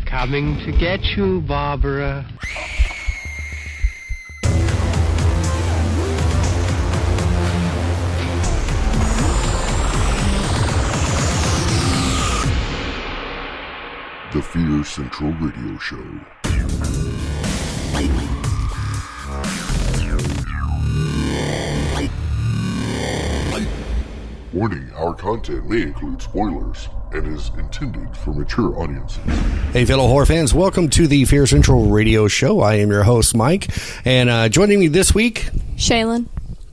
Coming to get you, Barbara. The Fear Central Radio Show. Warning, our content may include spoilers and is intended for mature audiences. Hey, fellow horror fans, welcome to the Fear Central Radio Show. I am your host, Mike, and joining me this week... Shaylin.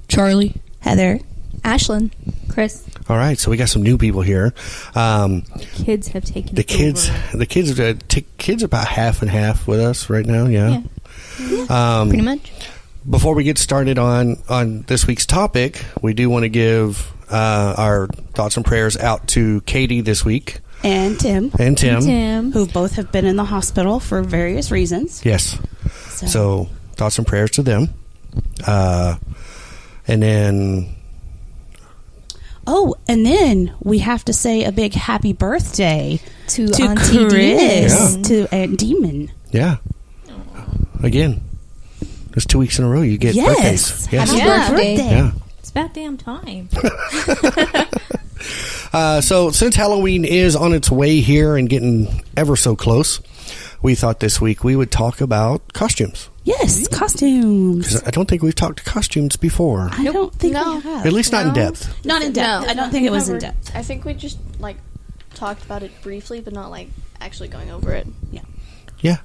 Charlie. Heather. Ashlyn. Chris. All right, so we got some new people here. Kids have taken the kids. over. The kids about half and half with us right now. Yeah. Pretty much. Before we get started on this week's topic, we do want to give our thoughts and prayers out to Katie this week. And Tim. Who both have been in the hospital for various reasons. Yes. So thoughts and prayers to them. And then... Oh, and then we have to say a big happy birthday to Auntie Chris. Yeah. To Aunt Demon. Yeah. Again. It's 2 weeks in a row you get birthdays. Yes. Happy birthday. Yeah. It's about damn time. So since Halloween is on its way here and getting ever so close, we thought this week we would talk about costumes. Yes, costumes. 'Cause I don't think we've talked costumes before. I don't think we have. At least not in depth. Not in depth. No. I don't think it was in depth. I think we just talked about it briefly, but not actually going over it. Yeah.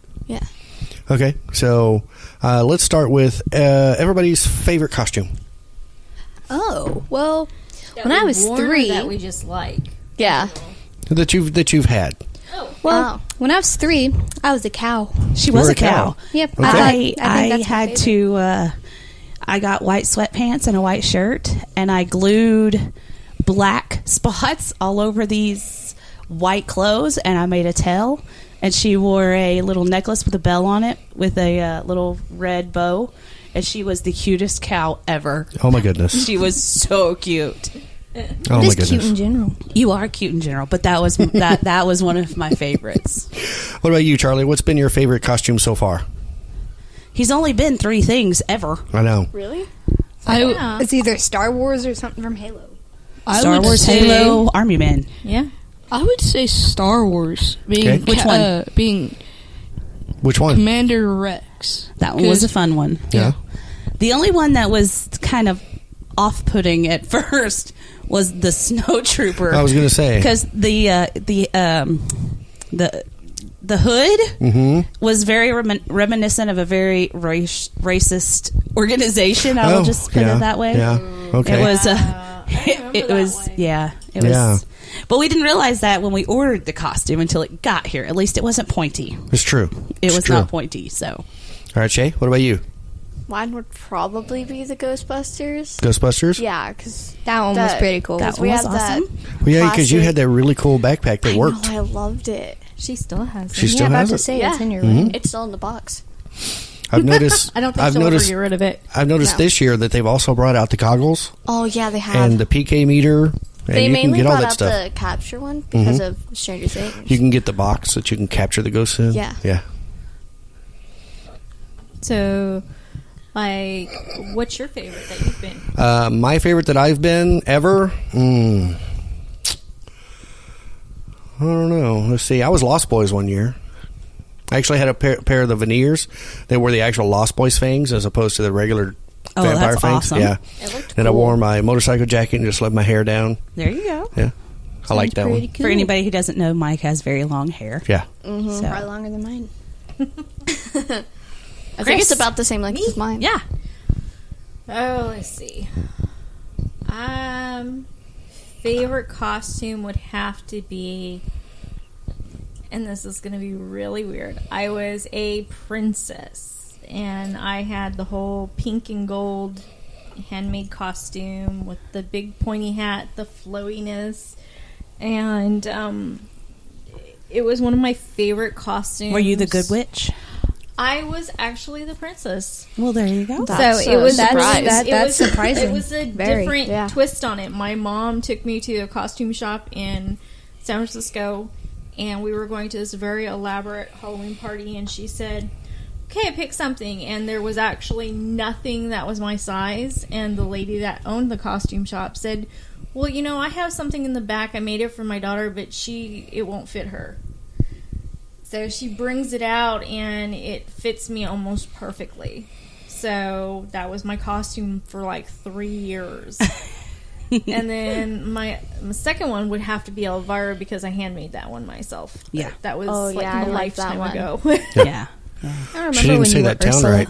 Okay, so let's start with everybody's favorite costume. Oh, well, when I was 3, that we just like. Yeah. That you've had. Well, when I was 3, I was a cow. She was were a cow. Yep. Okay. I think that's my had favorite. to. I got white sweatpants and a white shirt, and I glued black spots all over these white clothes, and I made a tail. And she wore a little necklace with a bell on it with a little red bow, and she was the cutest cow ever. Oh my goodness. She was so cute. Oh my Just cute goodness. in general. You are cute in general, but that was that was one of my favorites. What about you, Charlie? What's been your favorite costume so far? He's only been 3 things ever. I know. Really? Yeah. It's either Star Wars or something from Halo. Star Wars, Halo, Army Men. Yeah. I would say Star Wars. Being Which one? Being Which one? Commander Rex. That one was a fun one. Yeah. The only one that was kind of off-putting at first was the Snow Trooper. I was going to say. because the hood was very reminiscent of a very racist organization. I will just put it that way. Yeah. Okay. It was. It was. Yeah. It was. But we didn't realize that when we ordered the costume until it got here. At least it wasn't pointy. It's true. It was true. not pointy. So. All right, Shay, what about you? Mine would probably be the Ghostbusters. Ghostbusters? Yeah, because That one was pretty cool. That we was had that. awesome. Well, yeah, because you classic- had that really cool backpack that worked. I know, I loved it. She still has it. She still about has to it? say Yeah. it's in your Mm-hmm. room. It's still in the box. I've noticed. I don't think I've she'll noticed. ever get rid of it. I've noticed No. this year that they've also brought out the goggles Oh, yeah, they have. and the PK meter, and they you can mainly get all brought that out stuff. the capture one because of Stranger Things. You can get the box that you can capture the ghosts in. Yeah. Yeah. So, what's your favorite that you've been? My favorite that I've been ever. I don't know. Let's see. I was Lost Boys one year. I actually had a pair of the veneers. They were the actual Lost Boys fangs as opposed to the regular vampire that's fangs. awesome. Yeah. It looked And I cool. wore my motorcycle jacket and just let my hair down. There you go. Yeah. I like that one. For anybody who doesn't know, Mike has very long hair. Yeah. Mm-hmm. So- Probably longer than mine. I think it's about the same length as mine. Yeah. Oh, let's see. Favorite costume would have to be, and this is going to be really weird. I was a princess, and I had the whole pink and gold handmade costume with the big pointy hat, the flowiness, and it was one of my favorite costumes. Were you the good witch? I was actually the princess. Well, there you go. That's so it was surprise. it That's was, surprising. It was a Very. different Yeah. twist on it. My mom took me to a costume shop in San Francisco, and we were going to this very elaborate Halloween party, and she said, okay, pick something, and there was actually nothing that was my size, and the lady that owned the costume shop said, well, you know, I have something in the back, I made it for my daughter, but it won't fit her. So she brings it out, and it fits me almost perfectly. So that was my costume for like 3 years. And then my second one would have to be Elvira because I handmade that one myself. Yeah. That was Oh, like yeah, I a like that lifetime one. ago. Yeah. I remember She didn't when say you that were town Ursula. right.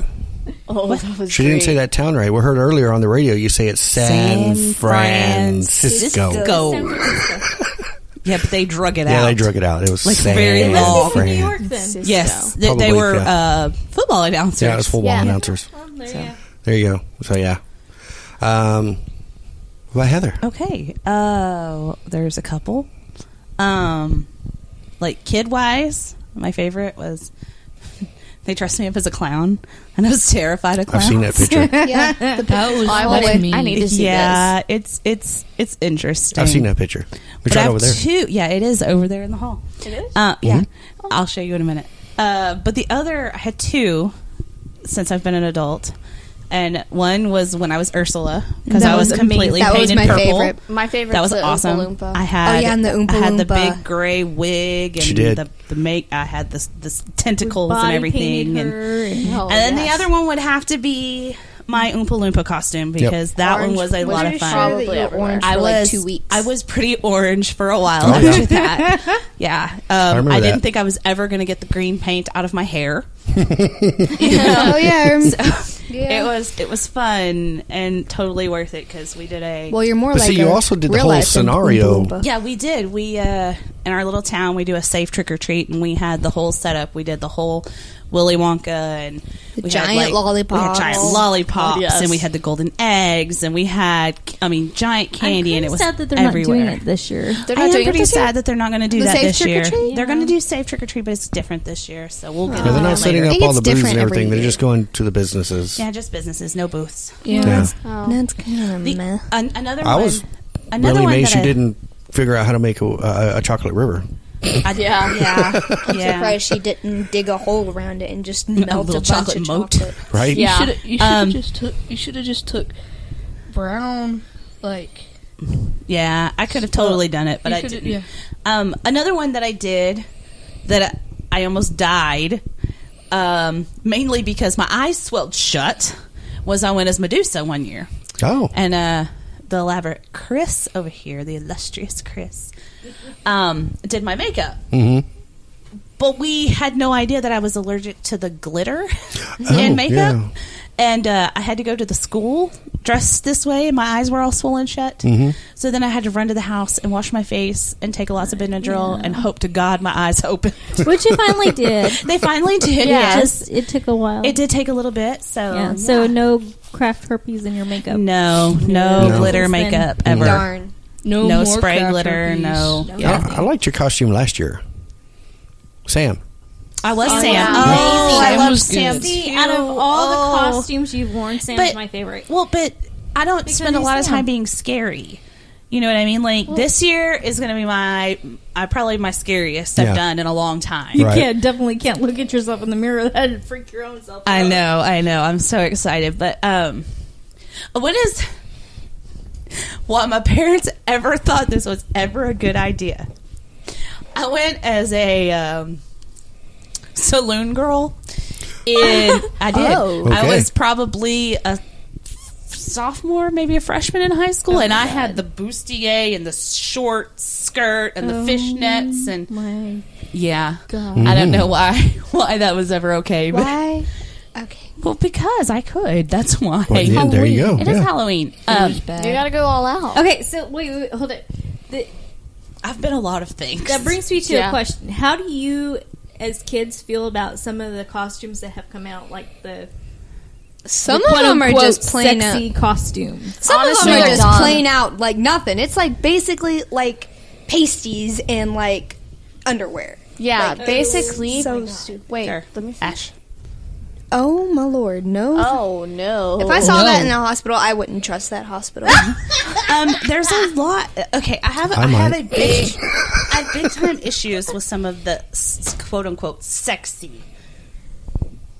Oh, that was She didn't great. say that town right. We heard earlier on the radio you say it's San Francisco. Go. Yeah, but they drug it out. Yeah, they drug it out. It was Like San very They long. must be from New Fran. York then. Cisco. Yes, they Probably, were yeah. football announcers. Yeah, it was football Yeah. announcers. Well, there you go. There you go. So yeah. What about Heather? Okay. There's a couple. Like kid-wise, my favorite was they dressed me up as a clown, and I was terrified of I've clowns. seen that picture. Yeah, That was I need to see Yeah, it's interesting. I've seen that picture. We But I tried have over there. two. Yeah, it is over there in the hall. It is? Yeah, I'll show you in a minute. But the other, I had two since I've been an adult. And one was when I was Ursula, because That I was was completely amazing. That was painted my purple. favorite. My favorite That was the awesome. Oompa Loompa. I had, and the Oompa I had the Loompa. big gray wig and She did. the make. I had this tentacles and Body everything. painted And her and- Oh, then the yes. other one would have to be my Oompa Loompa costume because that Orange one was a lot of was fun. probably that you were everywhere. orange I for was like 2 weeks. I was pretty orange for a while Oh, yeah. after that. Yeah, remember I that. didn't think I was ever going to get the green paint out of my hair. Oh yeah, I remember. Yeah. It was fun and totally worth it because we did a Well, you're more But like see, you a also did the real whole life scenario. Oompa Loompa. yeah, we did. We in our little town we do a safe trick or treat, and we had the whole setup. We did the whole Willy Wonka and The we giant had, like, lollipops. We had giant lollipops, Oh, yes. and we had the golden eggs, and we had giant candy, and it was sad that they're everywhere. not doing it this year. They're I not am doing it pretty this year? sad that they're not going to do The that safe this trick or year. treat? They're going to do safe trick or treat, but it's different this year, so we'll get Yeah, they're into not that setting later. up think all the it's booths and different every everything. They're year. just going to the businesses. Yeah, just businesses, no booths. Yeah, Yeah. that's kind of meh. Another I one. was Another really one amazed that you I- didn't figure out how to make a chocolate river. Yeah, I'm yeah. surprised she didn't dig a hole around it and just melt a little bunch chocolate of moat. chocolate. Right? Yeah. You should have just took brown, like Yeah, I could have totally done it, but you I coulda- didn't. yeah. Another one that I did that I almost died, mainly because my eyes swelled shut, was I went as Medusa one year. Oh. And the elaborate Chris over here, the illustrious Chris, did my makeup. Mm-hmm. But we had no idea that I was allergic to the glitter Oh, in makeup. yeah. And I had to go to the school dressed this way, and my eyes were all swollen shut. Mm-hmm. So then I had to run to the house and wash my face and take lots of Benadryl and hope to God my eyes opened. Which you finally did. They finally did, Yeah, yes. just it took a while. It did take a little bit, so Yeah. So no craft herpes in your makeup. no No. glitter Then- makeup ever. Darn. No No more spray craft glitter, herpes. no. No. Yeah. I liked your costume last year. Sam. I was Oh, Sam. yeah. Oh, I Sam love was Sam good. See, too. out of all the Oh. costumes you've worn, Sam's But- my favorite. Well, but I don't Because spend a he's lot of Sam. time being scary. You know what I mean? Like this year is going to be probably my scariest I've Yeah. done in a long time. You Right. definitely can't look at yourself in the mirror. That'd freak your own self out. I know. I'm so excited. But what my parents ever thought this was ever a good idea. I went as a saloon girl. I did. Oh. I Okay. was probably a sophomore, maybe a freshman in high school, and I had the bustier and the short skirt and the fishnets and My yeah. God. I don't know why that was ever okay, but Why? Okay. well, because I could. That's why. Well, yeah, there you go. It is Yeah. Halloween. It was bad. You gotta go all out. Okay, so wait, hold it. I've been a lot of things. That brings me to Yeah. a question. How do you, as kids, feel about some of the costumes that have come out, like the Some the of them are quote-unquote just plain out. sexy costumes? Some Honestly, of them are they're just dumb. plain out like nothing. It's like basically like pasties and like underwear. Yeah, Like, basically. so stupid. Wait, Sure. let me see. Ash. Oh my lord, no. Oh no! If I saw no. that in a hospital, I wouldn't trust that hospital. There's a lot. Okay, I have I a might. big big time issues with some of the quote unquote sexy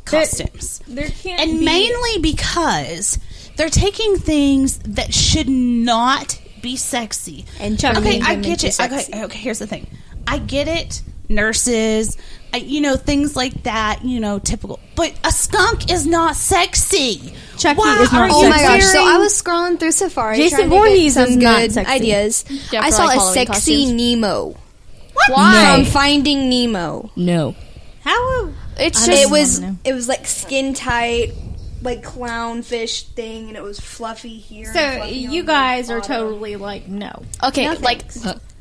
costumes. There can't And be... mainly because they're taking things that should not be sexy. And okay, turning I them get into it. sexy. Okay, here's the thing. I get it. Nurses, things like that, typical. But a skunk is not sexy. Chucky Why is not are Oh you my gosh! So wearing- I was scrolling through Safari, Jason trying to Voorhees get is some not good sexy. ideas. Yeah, I for, saw like, a Halloween sexy costumes. Nemo What? from Finding Nemo. No. How? It's I just don't It even was wanna know. it was like skin tight, like clownfish thing, and it was fluffy here. So and fluffy you on the guys are bottom. totally like, no. okay. No Like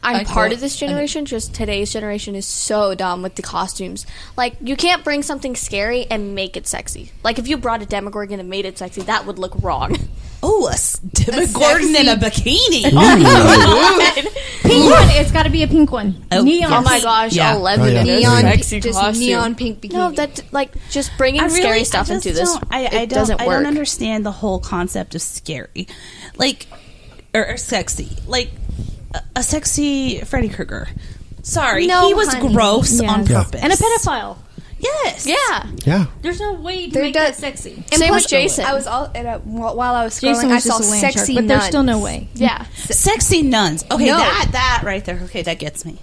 I I'm part quote- of this generation. Just today's generation is so dumb with the costumes. Like you can't bring something scary and make it sexy. Like if you brought a Demogorgon and made it sexy, that would look wrong. Oh, a Demogorgon in a bikini. Pink one. It's got to be a pink one. Oh, Neon. Oh my pink. gosh, Yeah. 11 Oh, yeah. neon, Sexy just costume. neon pink bikini. No, that like just bringing scary stuff just into this. It doesn't work. I don't understand the whole concept of scary, like or sexy, like a sexy Freddy Krueger. Sorry, No, he was honey. gross Yeah. on Yeah. purpose And a pedophile. Yes. Yeah. Yeah. There's no way to There make does- that sexy. And Same plus, with Jason. I was all while I was scrolling. Jason I was saw just a land sexy shark, but there's nuns. still no way. Yeah. Sexy nuns. Okay, No. that right there. Okay, that gets me.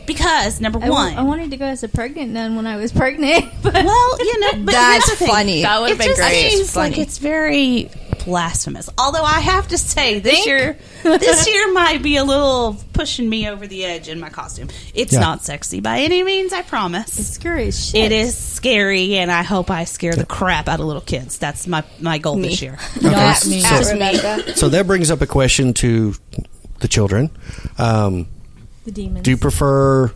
Because number one, I wanted to go as a pregnant nun when I was pregnant. But well, but That's here's the thing. funny. That would have been It just great. seems like it's very blasphemous. Although I have to say, this year might be a little pushing me over the edge in my costume. It's Yeah. not sexy by any means, I promise. it's scary as shit. It is scary, and I hope I scare the crap out of little kids. That's my goal this year. Okay. Not me. At Rebecca. So that brings up a question to the children. The demons. Do you prefer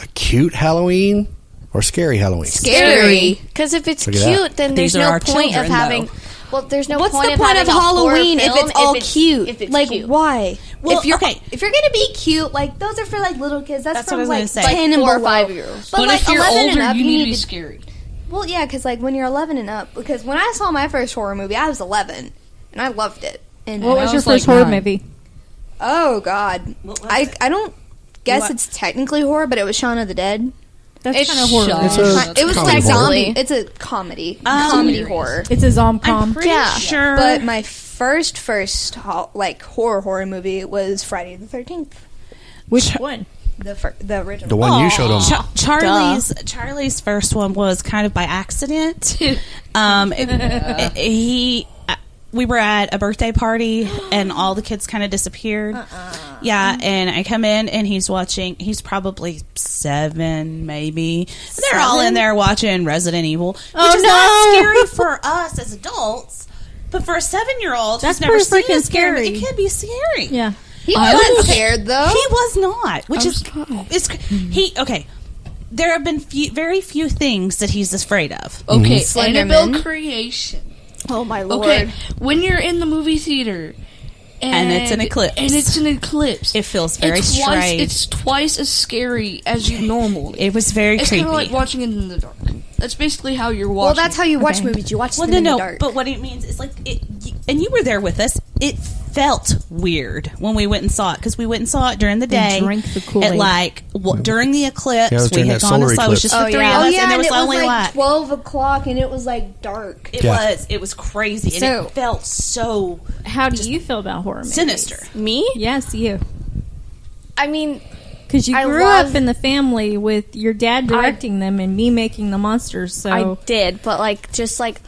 a cute Halloween or scary Halloween? Scary. Because if it's Look at that. cute, then These there's are no our point children, of having. though. Well, there's no What's point the point of having a horror Halloween if film it's all cute? If it's like cute. why? Well, if you're okay. if you're gonna be cute, like those are for like little kids. That's That's from what I was like gonna say. 10 and 4 or below. 5-year-olds. But, But like if you're 11 older, and up, you need to be to scary. Well, yeah, because like when you're 11 and up, because when I saw my first horror movie, I was 11 and I loved it. And What I was your was like first horror 9. movie? oh god, What was I don't guess What? it's technically horror, but it was Shaun of the Dead. That's It's kind of horror. Shaun. It's a It was comedy like horror. zombie. It's a comedy, comedy horror. It's a I'm zom-com. pretty Yeah. sure. But my first like horror movie was Friday the 13th. Which one? The original. The one you showed them. Charlie's first one was kind of by accident. We were at a birthday party and all the kids kind of disappeared. Yeah, and I come in and he's watching. He's probably 7, maybe. They're all in there watching Resident Evil, which is not scary for us as adults, but for a 7-year-old That's who's never pretty seen freaking a scary movie, scary. it can be scary. Yeah. He wasn't scared though. He was not, which is he okay. There have been very few things that he's afraid of. Okay, Slenderman. Annabelle creation. Oh my lord. Okay, when you're in the movie theater And it's an eclipse. and it's an eclipse, It feels very strange. It's twice as scary as you normally. It was very It's creepy. kind of like watching it in the dark. That's basically how you're watching. Well, that's how you watch Okay. movies. You watch well, them in no, the dark. but what it means is like and you were there with us. It felt weird when we went and saw it because we went and saw it during the day. drank the Kool-Aid. At like during the eclipse, Yeah, it was we during had that gone and solar saw. It was eclipse. just the three of us, and there was and it was only like like 12 o'clock, and it was like dark. it Yeah. was. It was crazy, and So- it felt so How do you feel about horror movies? sinister. Me? Yes, you. I mean, Because you I grew love- up in the family with your dad directing them and me making the monsters. So I did, but like just like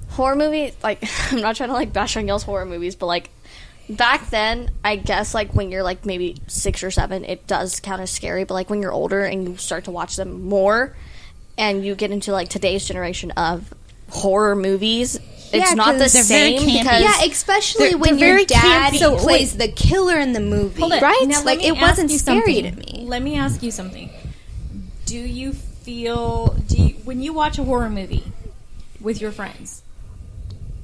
horror movie. Like I'm not trying to like bash on y'all's horror movies, but like back then, I guess like when you're like maybe 6 or 7, it does count as scary. But like when you're older and you start to watch them more, and you get into like today's generation of horror movies, it's Yeah, not the 'cause they're very same campy. because Yeah, especially They're- when they're your very dad campy. plays the killer in the movie. Hold it. Right? Now, let Like, me it ask wasn't you scary something. to me. Let me ask you something. Do you when you watch a horror movie with your friends,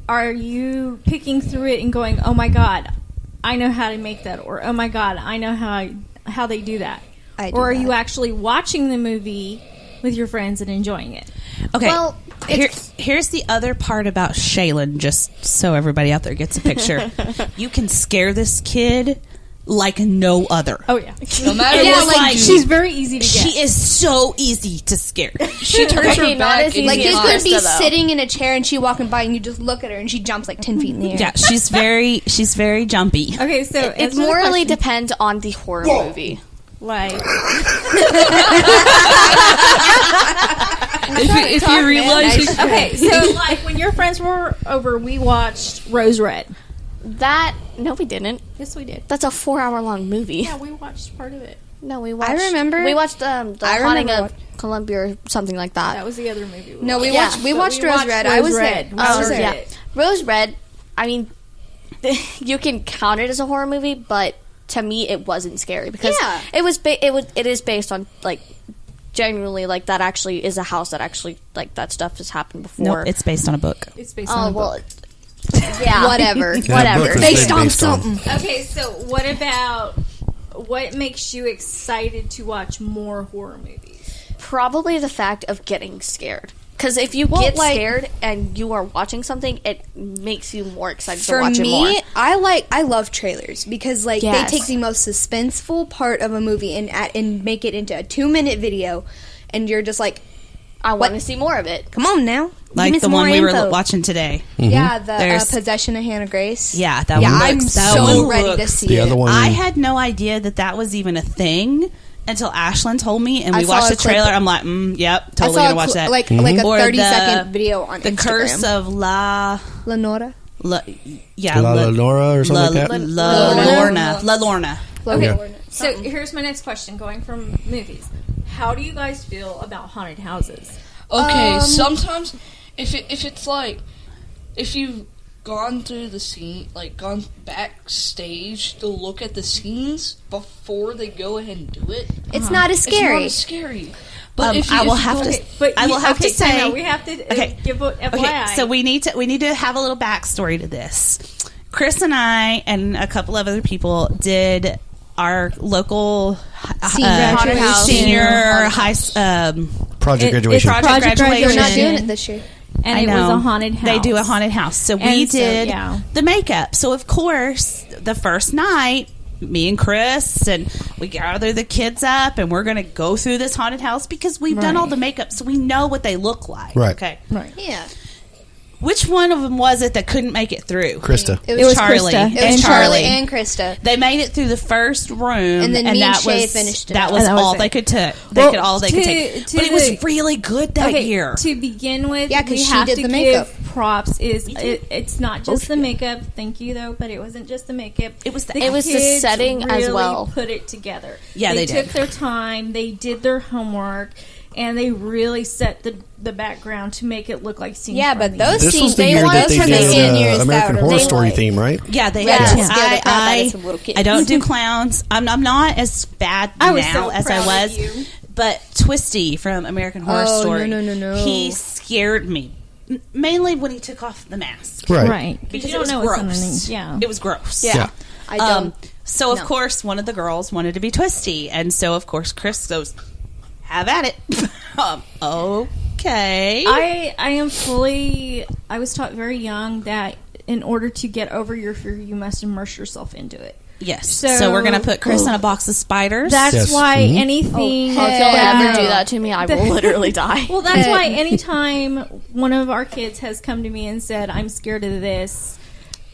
are you picking through it and going, "Oh my god, I know how to make that," or "Oh my god, I know how they do that," I do or are that. you actually watching the movie with your friends and enjoying it? Okay. Well, Here's the other part about Shaylin, just so everybody out there gets a picture. You can scare this kid like no other. Oh yeah. No matter Yeah, what like, you do, She's very easy to get. She is so easy to scare. she turns Okay, her not back as and easy Like as you Yeah. could be Krista, though. sitting in a chair and she walking by and you just look at her and she jumps like 10 feet in the air. Yeah, she's very jumpy. Okay, so It answer the morally question. depends on the horror movie. Like, if you realize okay, so like when your friends were over, we watched Rose Red. No, we didn't. Yes, we did. That's a 4-hour-long movie. Yeah, we watched part of it. No, we watched. remember- We watched the I Haunting remember of Columbia or something like that. That was the other movie. No, we Yeah. watched we But watched we Rose watched Red. Rose I was Red. there. We I was watched there. it. Rose Red, I mean, you can count it as a horror movie, but to me, it wasn't scary because Yeah. it is based on like genuinely like that actually is a house that actually like that stuff has happened before. Nope, it's based on a book. It's based on Oh a well, book. yeah, Whatever. book whatever. was Based on based on. something. Okay, so what makes you excited to watch more horror movies? Probably the fact of getting scared. Because if you Well, get like- scared and you are watching something, it makes you more excited to For watch it more. me, I love trailers because like Yes. they take the most suspenseful part of a movie and make it into a 2-minute video, and you're just like, I want to What? see more of it. come on now, give Like me the some one more we were info. watching today. Yeah, the There's- Possession of Hannah Grace. Yeah, that Yeah, one I'm looks, that so one ready to looks- see The it. other one. I had no idea that was even a thing until Ashlyn told me, and I we saw watched a the trailer. clip- I'm like, yep, I totally saw gonna a watch that. like a Or 30-second video on the Instagram. Curse of Lenora. La Lenora or something like that. La Lorna. Okay, so here's my next question. Going from movies, how do you guys feel about haunted houses? okay, sometimes if it's like if you've gone through the scene, like gone backstage to look at the scenes before they go ahead and do it, It's not as it's not scary. as scary. But if I if will you have go- to. But I will have to time say. out. We have to Okay. give a FYI. Okay, so we need to have a little backstory to this. Chris and I and a couple of other people did our local Senior house. senior high Project graduation. project They're graduation. not doing it this year. and I it was know. a haunted house. They do a haunted house. So we And so, did yeah. the makeup. So of course, the first night, me and Chris and we gather the kids up and we're going to go through this haunted house because we've done Right. all the makeup, so we know what they look like. Right. Okay. Right. Yeah. Which one of them was it that couldn't make it through? Krista. It It was Charlie. Charlie. It was Charlie and Krista. They made it through the first room, And then me and that Shay was finished it that up. was And that was all it. they could take. Well, All they could take. to But it was the- really good that Okay, year. to begin with, Yeah, 'cause we she have did to the makeup. give props. It's not just the makeup. Thank you though, but it wasn't just the makeup. It was the kids setting as really well. Put it together. Yeah, they took did. their time. They did their homework, and they really set the background to make it look like scenes. Yeah, from but the those This scenes was the they year wanted that they for the did seniors American that Horror were Story like, theme, right? Yeah, they Yeah, had to to. scare the crap out of some little kids. I don't do clowns. I'm not as bad I was now so as I proud of was. you. But Twisty from American Horror Oh, Story, no. he scared me. Mainly when he took off the mask. Right. Right, because Because you it was don't know what's gross. underneath. Yeah, It was gross. Yeah. I don't. So of No. course one of the girls wanted to be Twisty, and so of course Chris goes, "Have at it." Okay. I am fully. I was taught very young that in order to get over your fear, you must immerse yourself into it. Yes. So- So we're gonna put Chris in a box of spiders. That's Yes. why Mhm. anything. If you'll ever do that to me, I will literally die. Well, that's why anytime one of our kids has come to me and said, "I'm scared of this,"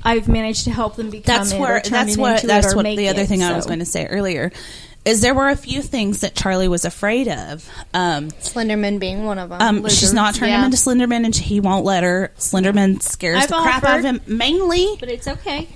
I've managed to help them become that's it where or turn that's it what into that's it or what make the other it. thing I So- was going to say earlier is there were a few things that Charlie was afraid of. Slenderman being one of them. She's not turning him yeah. into Slenderman, and he won't let her. Slenderman scares I've the crap out of offered- him, mainly But it's okay.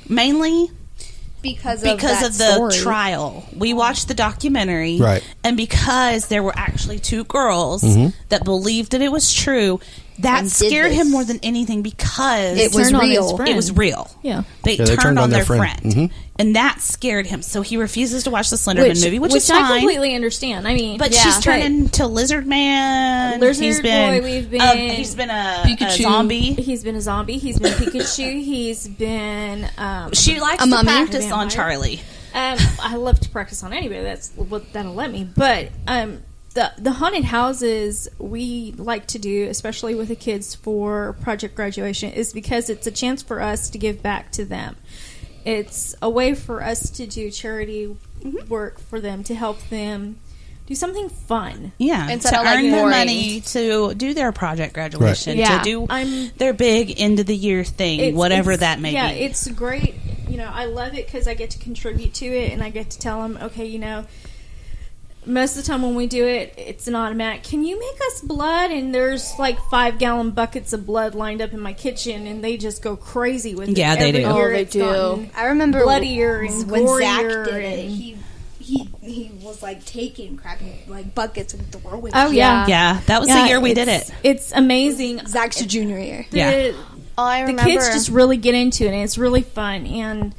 because of that the story. trial. We watched the documentary, Right. And because there were actually two girls that believed that it was true, that And did scared this. him more than anything because It was Turned on his real. friend. It was real. Yeah. They, Yeah, turned on their friend. Mhm. And that scared him. So he refuses to watch the Slenderman movie, which is I fine. completely understand. I mean, But Yeah. she's turning to Lizard Man. Lizard he's been, Boy, we've been- he's been a Pikachu. zombie. he's been a zombie. He's been Pikachu. He's been. She likes A to mummy. practice Vampire. on Charlie. I love to practice on anybody. That's what that'll let me. But the haunted houses we like to do, especially with the kids for project graduation, is because it's a chance for us to give back to them. it's a way for us to do charity work for them, to help them do something fun. Yeah, Instead to of, like, earn the boring. money to do their project graduation, Right. to do I'm- their big end of the year thing, whatever that may yeah, be. it's great. I love it because I get to contribute to it, and I get to tell them, okay, most of the time when we do it, it's an automatic. Can you make us blood? And there's like 5-gallon buckets of blood lined up in my kitchen, and they just go crazy with it. Yeah, they Every do. year Oh, they it's do. gotten I remember bloodier and when Zach gorier did it. and- He was like taking crappy like buckets and throwing. Oh yeah, Yeah, that was Yeah, the year we did it. It's amazing. Zach's junior year. The, I the remember. kids just really get into it, and it's really fun. And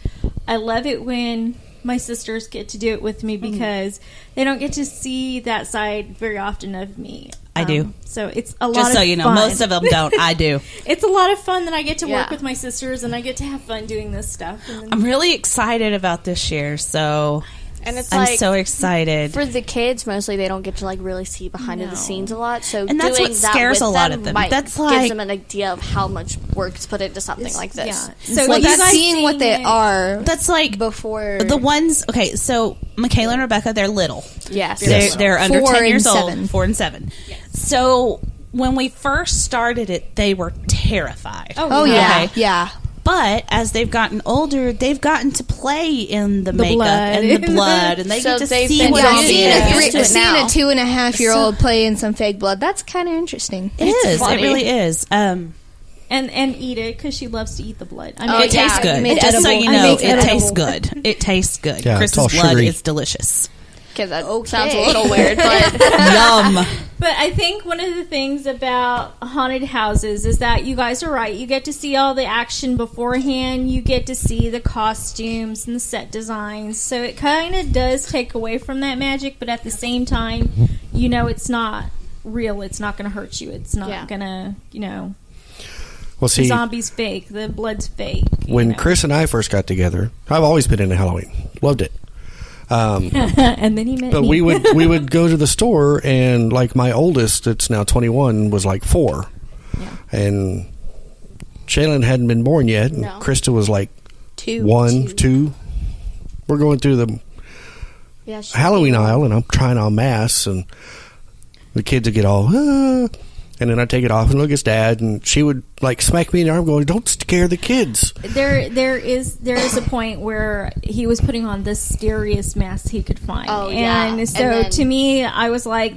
I love it when my sisters get to do it with me because they don't get to see that side very often of me. I do. So it's a lot Just of so you know, fun. most of them don't. I do. It's a lot of fun that I get to work Yeah. with my sisters, and I get to have fun doing this stuff. And then, I'm really excited about this year, so and it's I'm like so excited. for the kids mostly they don't get to like really see behind No. the scenes a lot. So And that's doing what that scares with a lot of them. might That's gives like- them an idea of how much work is put into something like this. yeah. So Like you guys seeing what they it- are That's like before the ones. Okay, so Michaela and Rebecca, they're little. Yes. They're under 4 10 years and old, 7. 4 and 7. So when we first started it, they were terrified. Oh yeah, Okay. yeah. But as they've gotten older, they've gotten to play in the makeup blood. and the blood, and they So get to they've see been what Yeah, it seeing is. it used to it Seeing now. a 2.5-year-old play in some fake blood, that's kind of interesting. It is. It funny. really is. and eat it because she loves to eat the blood. I mean, Oh, It tastes yeah. good. Made Just so edible. you I know, make it edible. tastes good. It tastes good. Yeah, it's all Chris's blood sugary. is delicious. Okay, that Okay. sounds a little weird, but Yum. But I think one of the things about haunted houses is that you guys are right. You get to see all the action beforehand. You get to see the costumes and the set designs. So it kind of does take away from that magic, but at the same time, it's not real. It's not going to hurt you. It's not Yeah. going to, Well, the see, zombie's fake. The blood's fake. when Chris and I first got together, I've always been into Halloween. Loved it. and then he met But me. we would go to the store, and like my oldest, it's now 21, was like 4, Yeah. and Shaylin hadn't been born yet, and No. Krista was like 2. 1, 2. We're going through the yeah, she- Halloween aisle, and I'm trying on masks, and the kids would get all, and then I take it off and look at Dad, and she would like smack me in the arm, going, "Don't scare the kids." There is a point where he was putting on the scariest mask he could find. Oh, yeah. And so And then- to me, I was like,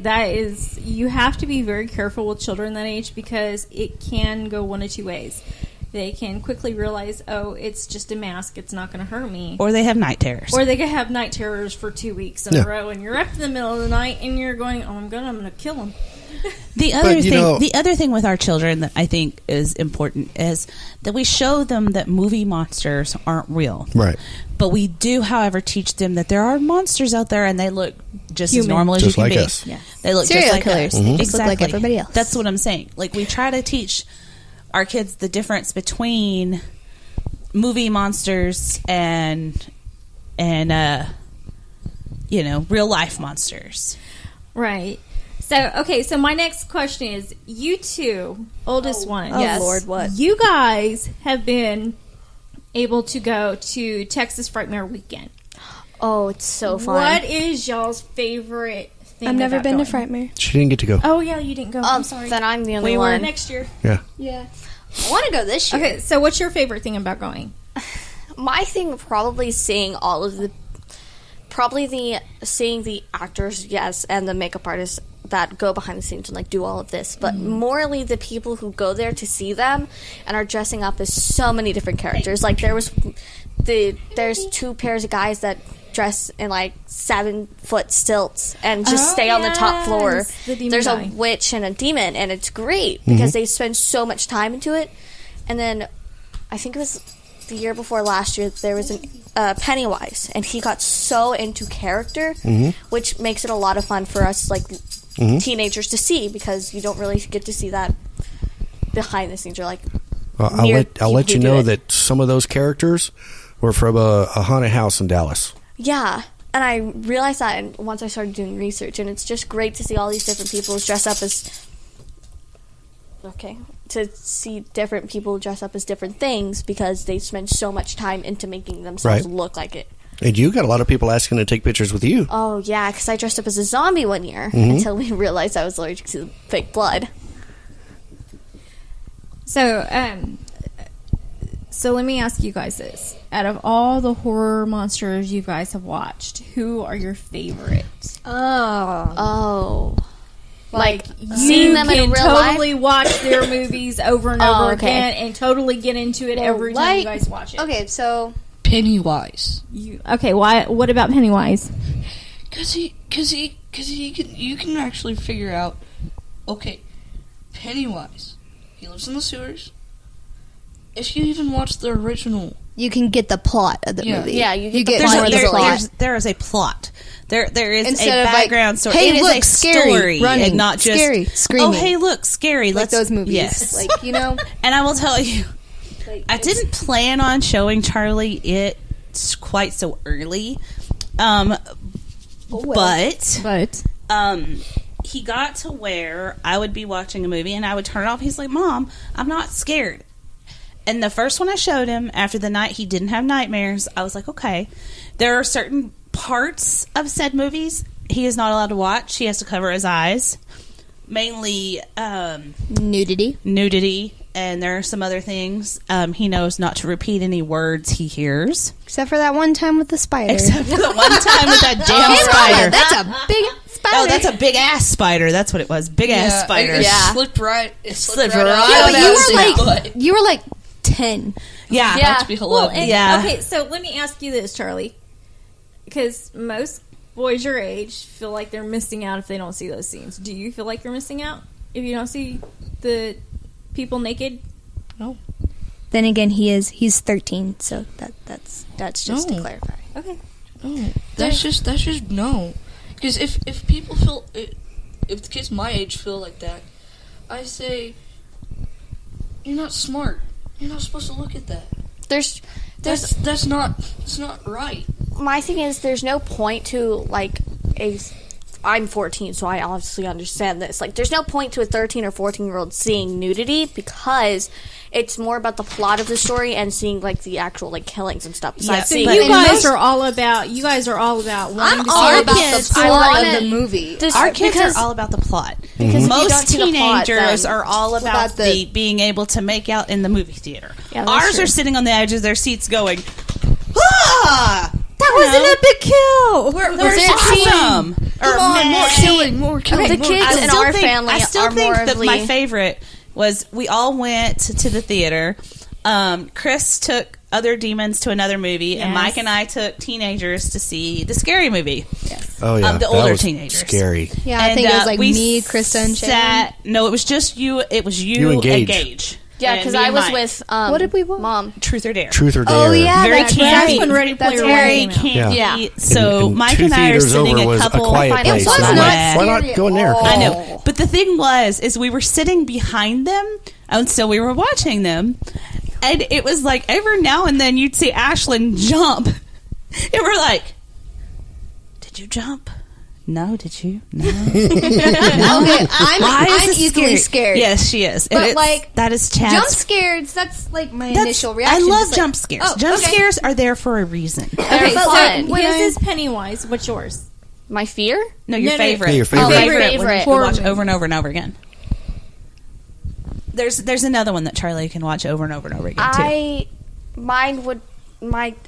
you have to be very careful with children that age because it can go one of two ways. They can quickly realize, oh, it's just a mask, it's not going to hurt me. Or they have night terrors. Or they could have night terrors for 2 weeks in Yeah. a row, and you're up in the middle of the night, and you're going, "Oh, I'm going to kill him." The other you thing, know- the other thing with our children that I think is important is that we show them that movie monsters aren't real. Right. But we do, however, teach them that there are monsters out there, and they look just as Human. normal as Just you can like be. us. Yeah. They look Serial just like killers. us. They just look like Exactly. everybody else. That's what I'm saying. Like we try to teach our kids the difference between movie monsters and real life monsters. Right. So my next question is, you two, oldest one. Oh, Lord, what? You guys have been able to go to Texas Frightmare Weekend. Oh, it's so fun. What is y'all's favorite thing I've never about been to going? Frightmare. She didn't get to go. Oh, yeah, you didn't go. I'm sorry. Then I'm the only We were one. next year. Yeah. Yeah. I want to go this year. Okay, so what's your favorite thing about going? My thing probably seeing all of the seeing the actors, yes, and the makeup artists that go behind the scenes and like do all of this, but morally the people who go there to see them and are dressing up as so many different characters. Like there's 2 pairs of guys that dress in like 7-foot stilts and just stay on the top floor. yes, the demon There's guy. a witch and a demon, and it's great because they spend so much time into it. And then I think it was the year before last year, there was an Pennywise, and he got so into character, which makes it a lot of fun for us like teenagers to see, because you don't really get to see that behind the scenes. You're like, I'll near let people you who do know it. that some of those characters were from a haunted house in Dallas. yeah. And I realized that and once I started doing research, and it's just great to see all these different people dress up as Okay. To see different people dress up as different things because they spend so much time into making themselves look like it. And you got a lot of people asking to take pictures with you. Oh, yeah, because I dressed up as a zombie one year until we realized I was allergic to fake blood. So, so let me ask you guys this. Out of all the horror monsters you guys have watched, who are your favorites? Oh. Like, seeing them in can real totally life? watch their movies over and over okay. again and totally get into it every time you guys watch it. Okay, so Pennywise. Okay, why? What about Pennywise? Cause you can actually figure out. Okay, Pennywise. He lives in the sewers. If you even watch the original, you can get the plot of the movie. Yeah, you get more of the plot. There is a plot. There is Instead a of, like, background story. hey, It is look, a scary, story, running, and not just scary, screaming. Oh, hey, look, scary. Like those movies. Yes, Like, you know. and I will tell you, I didn't plan on showing Charlie it quite so early, but he got to where I would be watching a movie and I would turn it off. He's like, "Mom, I'm not scared." And the first one I showed him after the night he didn't have nightmares, I was like, okay. There are certain parts of said movies he is not allowed to watch. He has to cover his eyes. Mainly nudity, and there are some other things. He knows not to repeat any words he hears. Except for that one time with the spider. Except for the one time with that damn spider. That's a big spider. Oh, that's a big ass spider. That's what it was. Big ass spider. It slipped right. It slipped Slipped right out. right Yeah, but But you were like 10. Yeah. about to be Well, hilarious. and, okay, so let me ask you this, Charlie. Because most boys your age feel like they're missing out if they don't see those scenes. Do you feel like you're missing out if you don't see the people naked? No. Then again, he's 13, so that's just to clarify. Okay. No, that's just no. Because if people feel if the kids my age feel like that, I say you're not smart. You're not supposed to look at that. That's not right. My thing is, there's no point to like I'm 14, so I obviously understand this. Like, there's no point to a 13 or 14-year-old seeing nudity because it's more about the plot of the story and seeing like the actual like killings and stuff. Besides So seeing you guys are all about wanting I'm to all see about kids. the I plot wanna- of the movie. Our kids are all about the plot. Because if you don't Most see the plot, teenagers then- are all about about the being able to make out in the movie theater. Yeah, that's Ours true. are sitting on the edge of their seats going, ah! That was an epic kill. Where's awesome? More killing. The kids in our family I still are think more of that my the- favorite was we all went to the theater. Chris took Other Demons to another movie, and Yes. Mike and I took teenagers to see the Scary Movie. Oh yeah, the that older was teenagers. Scary. Yeah, I And, think it was like we me, Krista, and Shannon. No, it was just you. It was You you and and Gage. Gage. Yeah, And because me I and was Mike. with What did we watch? Mom. Truth or Dare. Truth or Dare. Oh yeah, Very that's campy. right. When Ready That's Player Very right. campy. Yeah. So And Mike two and I are theaters sitting over a was couple. a quiet It place. was And I'm not like, why scary not go in there? at all. I know, but the thing was, we were sitting behind them, and so we were watching them, and it was like every now and then you'd see Ashlyn jump, and we're like, "Did you jump? No, did you? No." Okay, I'm easily scared. Yes, she is. But, And it's- like, that is Chad's. Jump scares, that's like my that's- initial reaction. I love Just like, jump scares. oh, Jump okay. scares are there for a reason. They're but, fun. like, His is Pennywise. What's yours? My fear? No, your No, no. favorite. Yeah, your favorite. Oh, Favorite. When you Horror watch movie. over and over and over again. There's another one that Charlie can watch over and over and over again too. I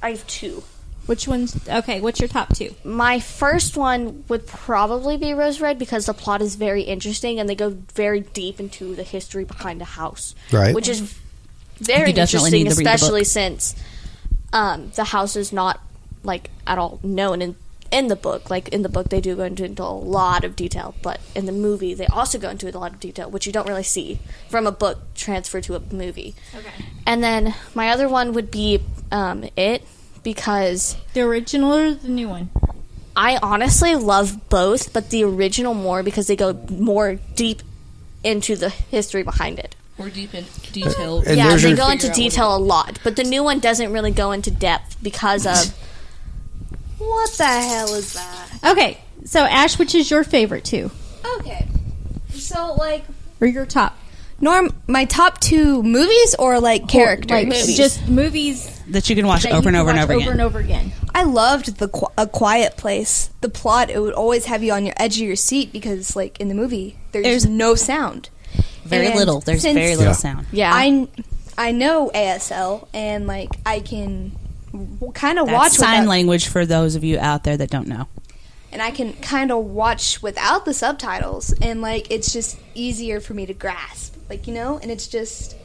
have two. Which one's okay? What's your top two? My first one would probably be Rose Red because the plot is very interesting and they go very deep into the history behind the house. Right. Which is very You definitely interesting, need to read the especially book. since the house is not like at all known in the book. Like in the book they do go into a lot of detail, but in the movie they also go into a lot of detail, which you don't really see from a book transferred to a movie. Okay. And then my other one would be It, because The original or the new one? I honestly love both, but the original more because they go more deep into the history behind it. More deep in detail. And Yeah, there's they your- go into Figure out what detail a lot, but the new one doesn't really go into depth because of What the hell is that? Okay, so Ash, which is your favorite two, Okay. So, like, or your top? Norm, my top 2 movies or like characters? Like, just movies that you can watch over and over and over again. I loved A Quiet Place. The plot, it would always have you on your edge of your seat because, like, in the movie, there's no sound. Very little. There's very little sound. Yeah. I know ASL, and, like, I can kind of That's watch sign language for those of you out there that don't know. And I can kind of watch without the subtitles, and, like, it's just easier for me to grasp, like, you know? And it's just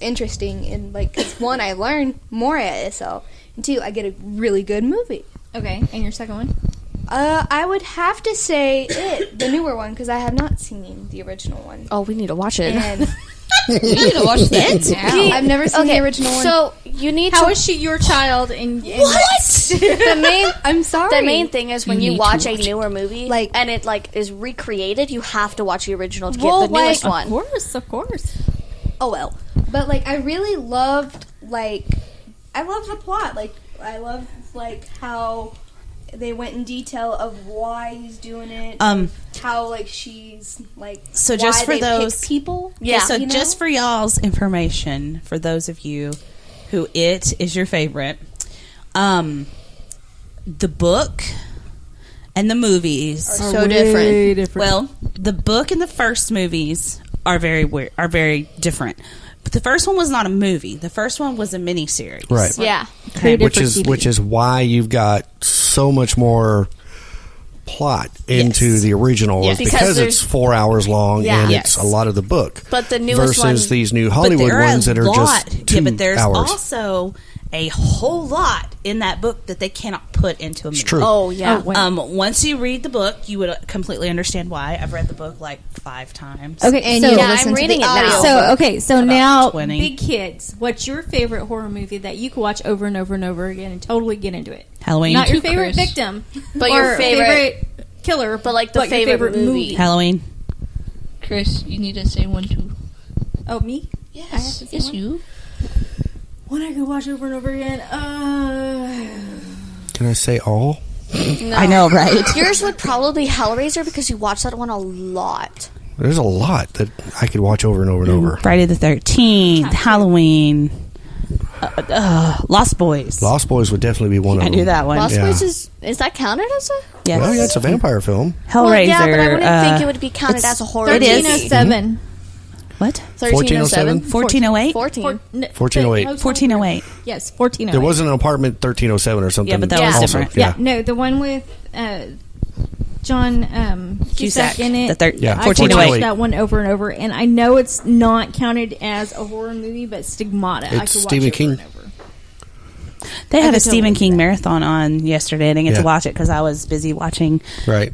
interesting, and, like, 'cause one, I learn more ASL, and 2, I get a really good movie. Okay, and your second one? I would have to say the newer one, because I have not seen the original one. Oh, we need to watch it. And We need to watch that. I've never seen the original one. So you need How to. is she your child? And The main. I'm sorry. The main thing is when you need watch to a watch newer movie, Like- and it like is recreated, you have to watch the original to get Well, the newest like- one. of course. Oh well, but like I really loved I loved the plot. Like I loved like how they went in detail of why he's doing it. How like she's like So just why for they pick those people. Yeah. So you know? just for y'all's information, for those of you who it is your favorite, the book and the movies Are so different. Well, the book and the first movies are very weird, are very different. But the first one was not a movie. The first one was a miniseries. Right. Yeah. Okay. Which is why you've got so much more plot into the original Yes. because it's 4 hours long Yeah. and Yes. it's a lot of the book. But the newest versus one- these new But Hollywood there are ones that are just 2 but there's hours. also a whole lot in that book that they cannot put into a movie. It's true. Oh yeah. Once you read the book, you would completely understand why. I've read the book like 5 times. Okay, And so you Yeah, listen I'm to reading the it now. audio. So About now 20. big kids, what's your favorite horror movie that you could watch over and over and over again and totally get into it? Halloween. Not your too, favorite Chris. victim, But or your favorite- killer, but like the your favorite movie. Halloween. Chris, you need to say one too. Oh, me? I have to say Yes, one? you. One I could watch over and over again. Can I say all? No. I know, right? Yours would probably be Hellraiser because you watch that one a lot. There's a lot that I could watch over and over and over. Friday the 13th, Halloween, Lost Boys. Lost Boys would definitely be one of I them. knew that one. Lost Yeah. Boys is that counted as a? Yes. Well, yeah, it's a vampire film. Hellraiser. Well, yeah, but I wouldn't think it would be counted it's- as a horror it is. movie. 1307. What? 1407? 1408? 14. 1408. 1408. Yes, 1408. There was an apartment 1307 or something. Yeah, but that was also. different. Yeah. No, the one with John Cusack in it. Yeah, I watched 1408. that one over and over, and I know it's not counted as a horror movie, but Stigmata. I It's could watch Stephen over King. and over. They had I a could Stephen totally King do that. marathon on yesterday. I didn't get Yeah. to watch it because I was busy watching Right.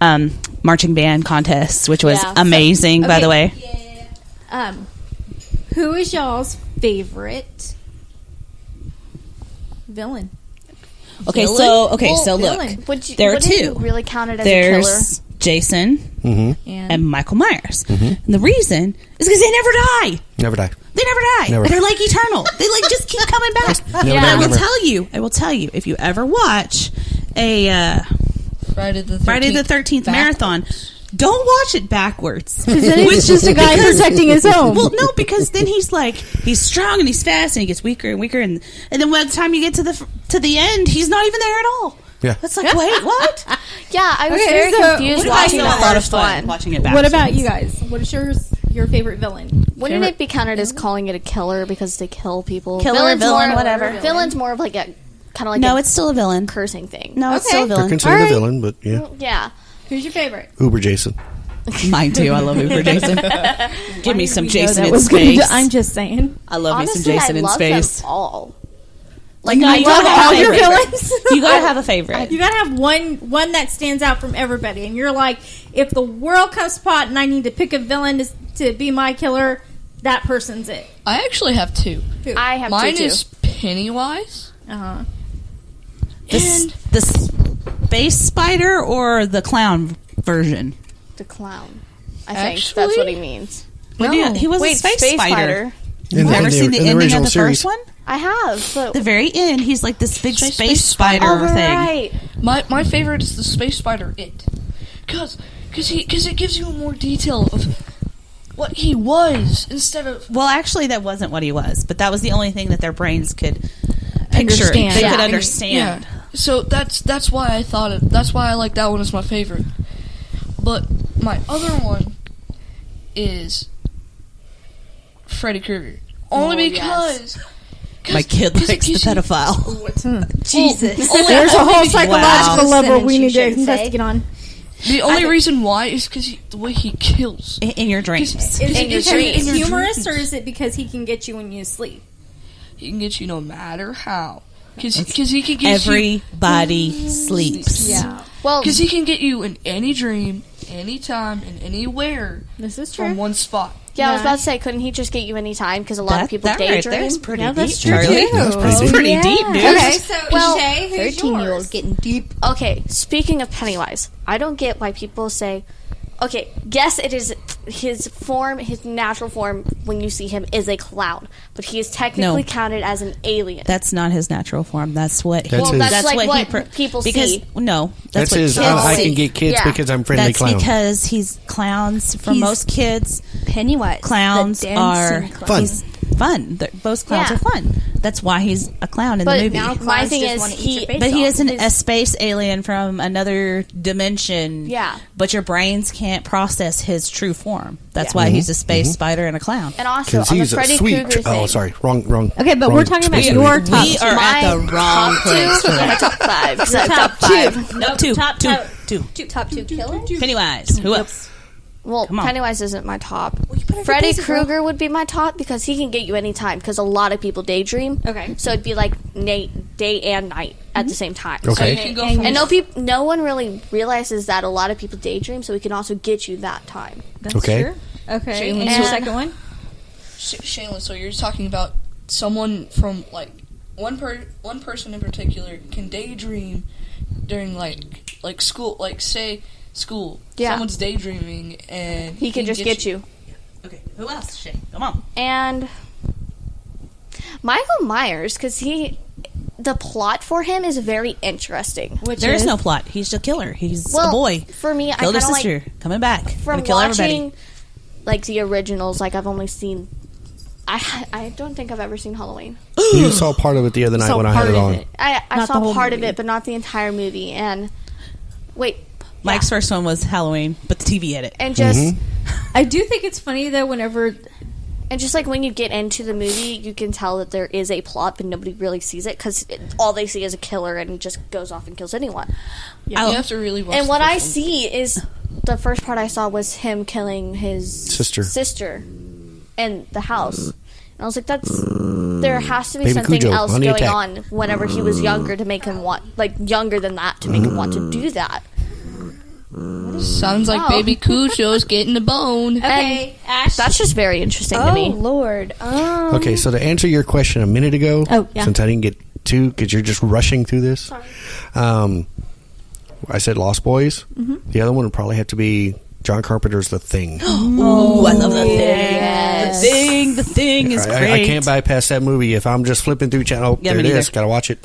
marching band contests, which was Yeah. amazing, by Okay. the way. Who is y'all's favorite villain? Okay, Villain? so look. villain. Would you, There are wouldn't two. you really count it as a killer? There's Jason Mm-hmm. and Michael Myers. And the reason is because they never die. Never die. They never die. Never. They're like eternal. They like just keep coming back. Never But die, I will never. tell you, if you ever watch a Friday the 13th. Friday the 13th marathon, don't watch it backwards. Because then it's just a guy protecting his home. Well, no, because then he's strong and he's fast and he gets weaker and weaker, and then by the time you get to the end, he's not even there at all. Yeah. It's like, wait, what? Yeah, I was Okay, very so confused what watching I the had a lot of first fun one. watching it backwards. What about you guys? What is your favorite villain? Wouldn't it be counted as calling it a killer because they kill people? Killer, Villain's villain, more, whatever. Villain's more of like a kind of like No, a it's still a villain. cursing thing. No, it's Okay. still a They're villain. considered Alright. a villain, but yeah. Yeah. Who's your favorite? Uber Jason. Mine too. I love Uber Jason. Give me some Jason in I'm space. just saying. I love me Honestly, some Jason I in love space. them all. Like, You no, you love gotta have all a your favorite. villains. You gotta have a favorite. You gotta have one that stands out from everybody, and you're like, if the world comes to pot and I need to pick a villain to be my killer, that person's it. I actually have two. I have Mine two, is Pennywise. Uh-huh. The space spider or the clown version? the clown. I think that's what he means. What do you- he was Wait, a space spider. In Never the- seen the in ending of original the series. first one? I have. But The very end, he's like this big Space space spider oh, thing. right. My favorite is the Space Spider. Because it gives you more detail of what he was instead of. Well, actually, that wasn't what he was, but that was the only thing that their brains could picture. Understand. They Yeah. could understand. Yeah. So that's why I thought it. That's why I like that one as my favorite. But my other one is Freddy Krueger. Only because. My kid likes the pedophile. Jesus. There's a whole psychological Wow. level we need to Shouldn't say. investigate on. The only reason why is because the way he kills. In your dreams. Is it In your because dreams. it's In your humorous, dreams. or is it because he can get you when you sleep? He can get you no matter how. Because he can get Everybody sleeps. Yeah, Well, Because he can get you in any dream, anytime, and anywhere this is from true. one spot. yeah, I was about to say, couldn't he just get you anytime? Because a lot of people that right daydream. there is pretty Yeah, deep, that's true, Charlie. too. That's pretty That's deep. pretty deep, dude. Okay, so Well, Shay, who's 13-year-old yours? getting deep. Okay, speaking of Pennywise, I don't get why people say, okay, yes, it is his form, his natural form when you see him is a clown, but he is technically No. counted as an alien. That's not his natural form. That's what. That's well, his- that's like what he people because, see. No, That's what his. kids I see. can get kids Yeah. because I'm friendly That's clown. because he's clowns. For He's most kids, Pennywise. clowns the are dancing clown. Fun. he's fun. Most clowns Yeah. are fun. That's why he's a clown in But the movie. now Now my clowns thing just is wanna eat your face But he off. isn't a space alien from another dimension. Yeah. But your brains can't process his true form. That's why he's a space spider and a clown. And also, Because on the he's a Freddy sweet. Krueger thing. Oh, sorry, wrong. Okay, but wrong we're talking about space your movie. top We two. are My at the wrong top place two, for my that. top five. 'cause I have top top five. No, two. Top two killers? Pennywise. Who else? Well, Come on. Pennywise isn't my top. better Freddy get busy, girl. Krueger would be my top because he can get you anytime. Because a lot of people daydream. Okay. So it'd be like day and night at the same time. So Okay. you can go from And no one really realizes that a lot of people daydream, so we can also get you that time. That's Okay. true. Okay, Shameless. and your second one? Shameless. So you're talking about someone from like one person in particular can daydream during like school, like say school. Yeah. Someone's daydreaming and He can just get you. Okay. Who else? Shay, come on. And Michael Myers, because the plot for him is very interesting. There is no plot. He's a killer. He's a boy. For me, I Killed kind his of like sister. Coming back. from Gonna kill everybody. watching like the originals. Like I've only seen. I don't think I've ever seen Halloween. You saw part of it the other night Saw when I had part it of on. it. I Not saw the whole part of movie. it, but not the entire movie. And wait, Mike's first one was Halloween, but the TV edit. and just Mm-hmm. I do think it's funny, though, whenever... and just like when you get into the movie, you can tell that there is a plot, but nobody really sees it because all they see is a killer and just goes off and kills anyone. You have to really watch And the what I first one. see is the first part I saw was him killing his Sister. in the house. And I was like, there has to be Baby something Cujo, else on the going attack. on whenever he was younger to make him want, like younger than that to make him want to do that. Sounds like Oh. Baby Cujo's getting a bone. Okay, Ash. That's just very interesting to Oh, me. Lord. Okay, so to answer your question a minute ago, Oh, yeah. since I didn't get to, because you're just rushing through this, I said Lost Boys. Mm-hmm. The other one would probably have to be John Carpenter's The Thing. Oh, I love that thing. Yes. The thing is great. I can't bypass that movie. If I'm just flipping through channel, Yeah, there me it is. neither. Got to watch it.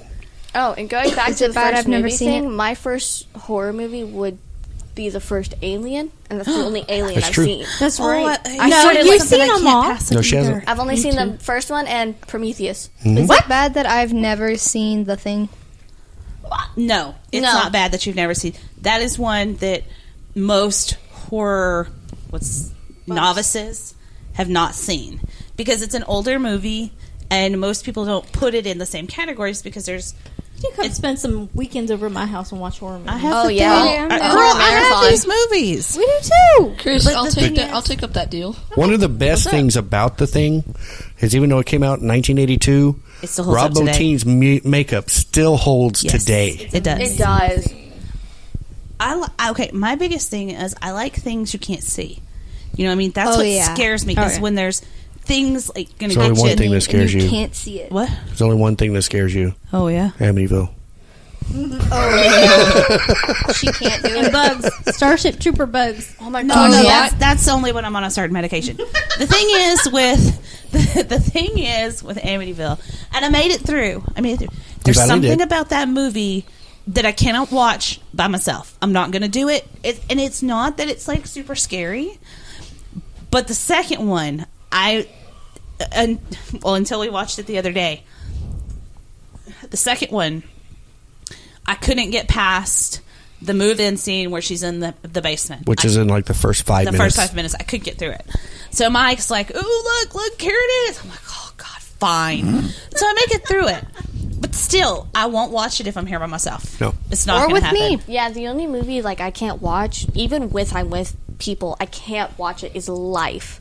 Oh, and going back Is to it the bad? first I've never movie seen thing, it. my first horror movie would be the first Alien, and that's the only Alien That's I've true. seen. That's right. I no, started you've like seen them all. No, she hasn't. I've only seen the first one and Prometheus. Is it bad that I've never seen The Thing? No, it's No. not bad that you've never seen. That is one that most horror novices have not seen because it's an older movie and most people don't put it in the same categories because there's You come spend some weekends over at my house and watch horror movies. I have Oh, the yeah. thing. Yeah. Girl, I Marathon. have these movies. We do too. Chris, But I'll the take thing that. is- I'll take up that deal. One of the best things about The Thing is even though it came out in 1982, It still holds Rob up today. Bottin's makeup still holds Yes, today. It does. It does. Okay, my biggest thing is I like things you can't see. You know what I mean? That's Oh, what yeah. scares me because Okay. when there's things like going to There's get only one you. thing that scares and you. you can't see it. What? There's only one thing that scares you. Oh, yeah. Amityville. She can't do And it. bugs. Starship Trooper bugs. Oh my No, god. no, yeah. that's only when I'm on a certain medication. The thing is with the thing is with Amityville, and I made it through. There's finally something did. about that movie that I cannot watch by myself. I'm not going to do it. And it's not that it's like super scary, but But the second one, until we watched it the other day, the second one, I couldn't get past the move-in scene where she's in the basement. Which is in like the first 5 minutes. The first 5 minutes. I couldn't get through it. So Mike's like, ooh, look, here it is. I'm like, oh, God, fine. So I make it through it. But still, I won't watch it if I'm here by myself. No. It's not going to happen. me. Yeah, the only movie like I can't watch, even I'm with people, I can't watch it, is Life.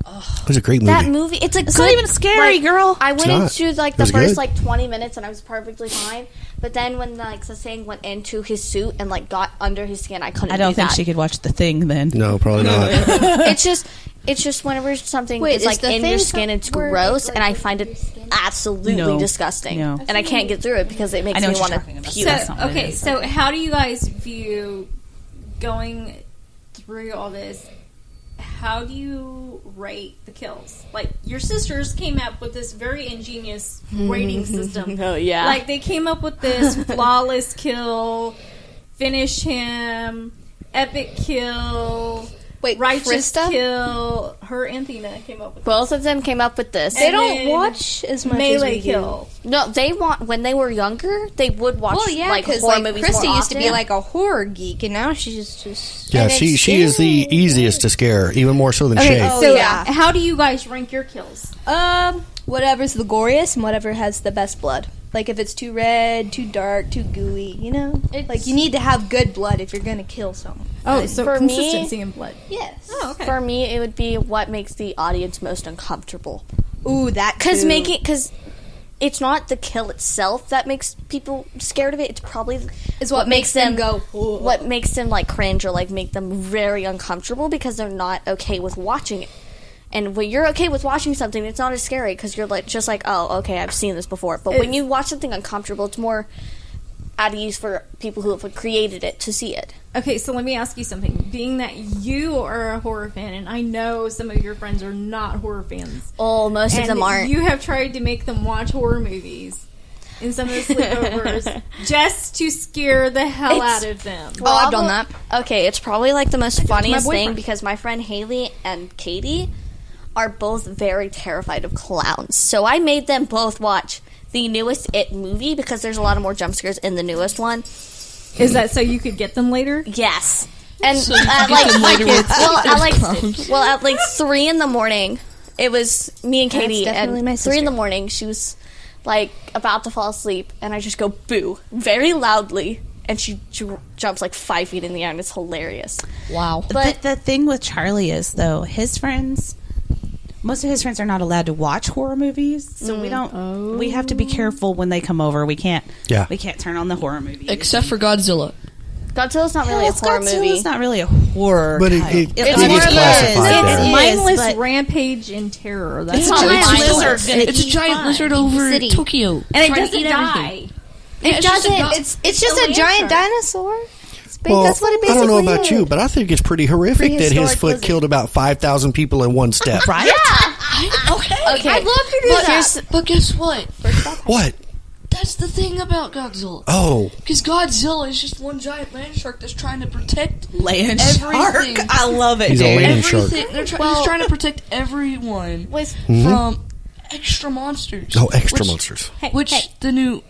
It was a great movie. That movie, it's not even scary, girl. I went It's into like It the was first good. like 20 minutes and I was perfectly fine. But then when like the thing went into his suit and like got under his skin, I couldn't. I don't do think that. she could watch The Thing then. No, probably not. It's just whenever something Wait, is is like the in thing your skin, it's where gross, it's, like, and I under find your it skin? absolutely No. disgusting, No. and I can't get through it because it makes I know me what want you're to talking about. puke. That's not what it Okay, is. so how do you guys view going through all this? How do you rate the kills? Like, your sisters came up with this very ingenious rating system. Oh, yeah. Like, they came up with this flawless kill, finish him, epic kill, Wait, righteous Krista? kill. Her and Thina came up with Both of them came up with this. They And don't then watch as much melee as we kill. No, they want when they were younger, they would watch Well, yeah, like because horror like, movies Krista more used to be often. like a horror geek, and now she's just Yeah, and she it's is the still- easiest to scare, even more so than Okay, Shay. so yeah. how do you guys rank your kills? Whatever's the goriest and whatever has the best blood. Like if it's too red, too dark, too gooey, you know. Like you need to have good blood if you're gonna kill someone. Oh, so For me- consistency in blood. Yes. Oh, okay. For me, it would be what makes the audience most uncomfortable. Ooh, that Because it's not the kill itself that makes people scared of it. It's probably is what makes them go. "Ooh." what makes them like cringe or like make them very uncomfortable because they're not okay with watching it. And when you're okay with watching something, it's not as scary because you're like just like, oh, okay, I've seen this before. But when you watch something uncomfortable, it's more at ease for people who have created it to see it. Okay, so let me ask you something. Being that you are a horror fan, and I know some of your friends are not horror fans, Oh, most of and them aren't. you have tried to make them watch horror movies in some of the sleepovers just to scare the hell out of them. Oh, I've done that. Okay, it's probably like the most funniest thing boyfriend. because my friend Haley and Katie are both very terrified of clowns. So I made them both watch the newest It movie because there's a lot of more jump scares in the newest one. Is that so you could get them later? Yes. And So you at can like, get them later with at like 3 in the morning, it was me and Katie, definitely and my 3 in the sister. morning, she was like about to fall asleep, and I just go boo very loudly, and she jumps like 5 feet in the air, and it's hilarious. Wow. But the thing with Charlie is, though, his friends, most of his friends are not allowed to watch horror movies, so we don't. We have to be careful when they come over. We can't. Yeah. We can't turn on the horror movie. Except for Godzilla. Godzilla's not really a horror movie. It's not really a horror, But type. it It's gets more of a- classified It's there. mindless but- rampage and terror. That's It's a all giant mindless. lizard gonna It's a eat giant fun. lizard over City. Tokyo. And it trying to doesn't eat die. everything. Yeah, it's just a go- It's just a a giant lantern. dinosaur. Well, That's what it I don't know basically about is. you, but I think it's pretty horrific that his Prehistoric foot lizard. killed about 5,000 people in one step. right? Okay. I'd love to do that. But guess what? What? That's the thing about Godzilla. Oh, Because Godzilla is just one giant land shark that's trying to protect Land Everything. shark. I love it, He's a dude. land shark. everything. He's trying to protect everyone With from extra monsters. oh, extra which, monsters. Hey, Which hey, the new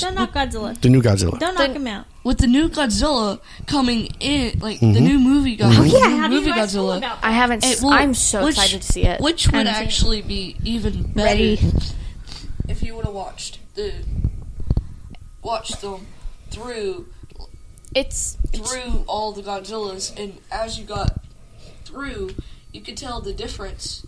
don't knock Godzilla. The new Godzilla. Don't knock him out. with the new Godzilla coming in, like the new movie Godzilla. How do you movie guys feel Godzilla. about I haven't. It will- I'm so which- excited to see it. Which would haven't seen it. actually be even better Ready. if you would have watched them through It's all the Godzillas, and as you got through, you could tell the difference.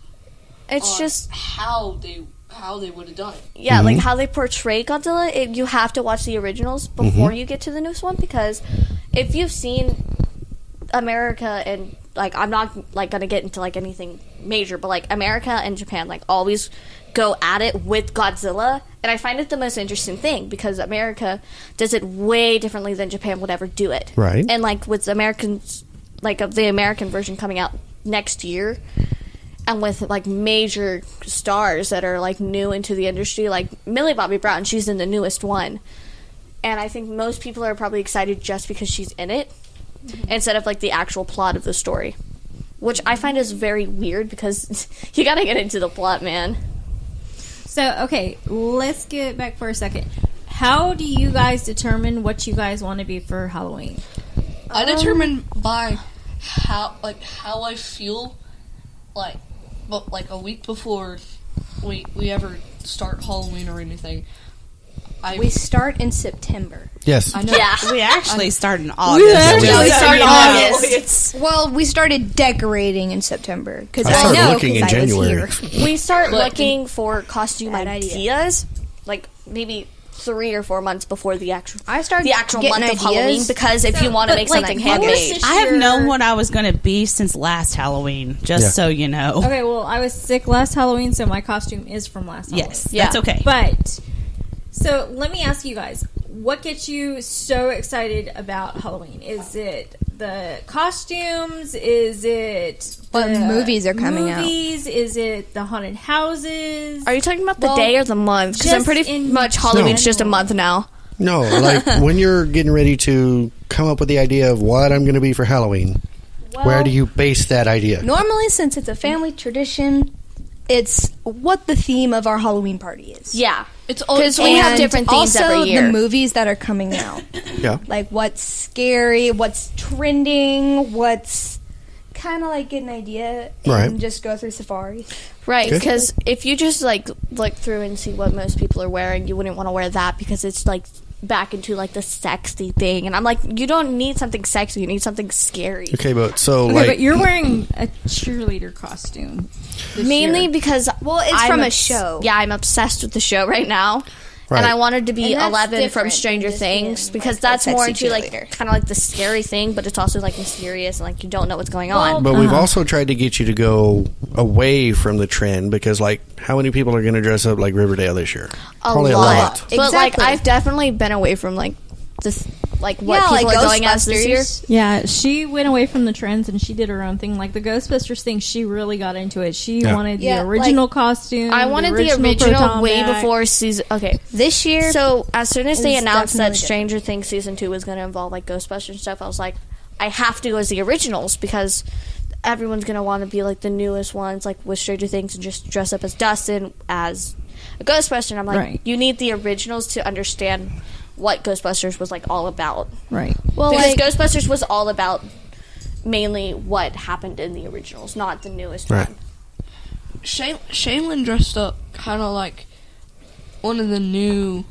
it's on just how they would have done it. yeah, like how they portray Godzilla. You have to watch the originals before you get to the newest one because if you've seen America and like I'm not like gonna get into like anything major, but like America and Japan like always go at it with Godzilla, and I find it the most interesting thing because America does it way differently than Japan would ever do it. Right. And like with Americans, like of the American version coming out next year, and with like major stars that are like new into the industry, like Millie Bobby Brown, she's in the newest one, and I think most people are probably excited just because she's in it, instead of like the actual plot of the story. which I find is very weird because you gotta get into the plot, man. So, okay, let's get back for a second. How do you guys determine what you guys want to be for Halloween? I determine by how I feel like a week before we ever start Halloween or anything. We start in September. Yes. I know. Yeah. We actually start in August. Yeah, we start in August. Well, we started decorating in September because I I started know looking in because I was January. here. We start But- looking for costume Bad idea. ideas, like maybe 3 or 4 months before the actual I started the actual getting month of ideas. Halloween, because if you want to but, make like, something what was handmade, this- I have Sure. known what I was going to be since last Halloween, just Yeah. so you know. Okay, well, I was sick last Halloween, so my costume is from last Halloween. Yes, Yeah. that's okay. But, so let me ask you guys, what gets you so excited about Halloween? Is it the costumes? Is it What the movies are coming out? movies? Is it the haunted houses? are you talking about the Well, day or the month? Because I'm just pretty in much Halloween's just a general. month now. No, like when you're getting ready to come up with the idea of what I'm going to be for Halloween, where do you base that idea? Normally, since it's a family tradition, it's what the theme of our Halloween party is. Yeah, It's all because we have And different themes also every year. the movies that are coming out. Yeah. Like what's scary, what's trending, what's kind of like get an idea and Right. just go through Safari. Right, Okay. because if you just like look through and see what most people are wearing, you wouldn't want to wear that because it's like back into like the sexy thing. And I'm like, you don't need something sexy, you need something scary. Okay, but so Okay, like but you're wearing a cheerleader costume. this Mainly year. because It's from a show. Yeah, I'm obsessed with the show right now. Right. And I wanted to be And that's 11 from different Stranger than just being, Things because like, a that's more sexy into like cheerleader. kind of like the scary thing, but it's also like mysterious and like you don't know what's going on. But we've also tried to get you to go away from the trend because, like, how many people are going to dress up like Riverdale this year? Probably a lot. But like Exactly. I've definitely been away from like this, like what Yeah, people like are going as this year. Ghostbusters. Yeah, she went away from the trends and she did her own thing. Like the Ghostbusters thing, she really got into it. She Yeah. wanted Yeah, the original costume. I wanted the original proton way back. before season. Okay, This year, so as soon as they is announced that definitely Stranger Things season 2 was going to involve like Ghostbusters and stuff, I was like, I have to go as the originals because everyone's going to want to be like the newest ones, like with Stranger Things, and just dress up as Dustin as a Ghostbuster. And I'm like, Right. you need the originals to understand what Ghostbusters was like all about. Right. well, Because like, Ghostbusters was all about mainly what happened in the originals, not the newest Right. one. Shaylin dressed up kind of like one of the new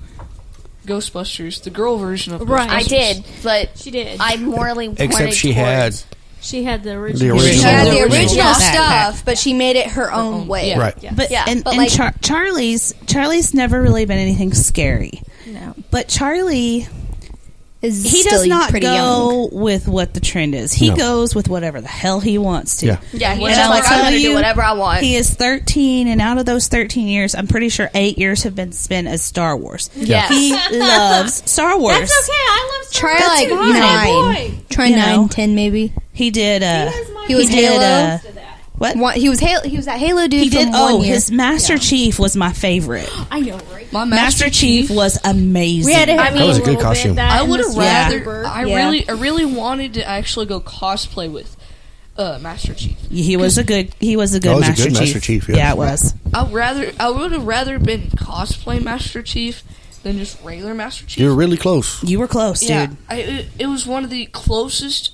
Ghostbusters, the girl version of Right. Ghostbusters. I did, but She did. I morally Except pointed she had towards- She had the The original. original. she had the Yeah. original Yeah. stuff, but she made it her own way. Yeah. Right. Yeah. But Yeah, and, but and like- Charlie's never really been anything scary. No. But Charlie, Is he still does not pretty go young. with what the trend is. He No. goes with whatever the hell he wants to. Yeah. Yeah, he's And just I like, will I'm tell going to do you, whatever I want. He is 13, and out of those 13 years, I'm pretty sure 8 years have been spent as Star Wars. Yes. He loves Star Wars. That's okay. I love Star Try Wars. like That's 9. Try You know. 9, 10 maybe. He did. He was did, Halo. what? He was that Halo dude He did. from Oh, 1 year. his Master Chief was my favorite. I know, right? My Master Chief was amazing. We had to have That was a good little bit costume. of that I in would the have Yeah. rather. I Yeah. really wanted to actually go cosplay with Master Chief. He was a good. He was a good, That was a Master, good Chief. Master Chief, yeah. Yeah, it was. I would have rather been cosplay Master Chief than just regular Master Chief. You're really close. You were close, Yeah, dude. it was one of the closest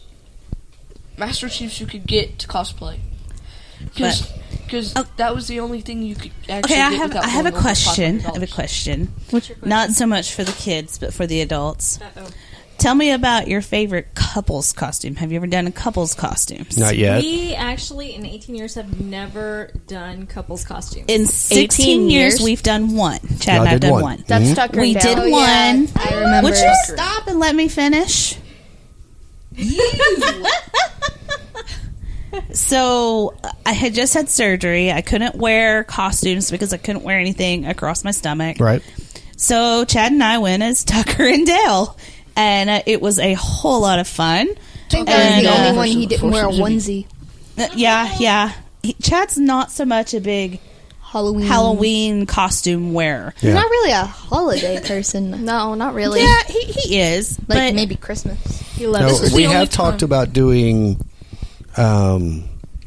Master Chiefs you could get to cosplay. Because that was the only thing you could actually Okay, I get have. without I have a going over question. $500. I have a question. What's your question? Not so much for the kids, but for the adults. Uh-oh. Tell me about your favorite couples costume. Have you ever done a couples costumes? Not yet. We actually, in 18 years, have never done couples costumes. In 16 years, years? we've done one. Chad Y'all and I have did done one. one. That's Tucker We and did Dale. one. I remember. Would you stop and let me finish? So I had just had surgery. I couldn't wear costumes because I couldn't wear anything across my stomach. Right. So Chad and I went as Tucker and Dale, and it was a whole lot of fun. I think I was And, the only uh, one he didn't wear a onesie. Yeah. Chad's not so much a big Halloween costume wearer. Yeah. Not really a holiday person. No, not really. Yeah, he is. Like but maybe Christmas. He No, loves we it. have talked about doing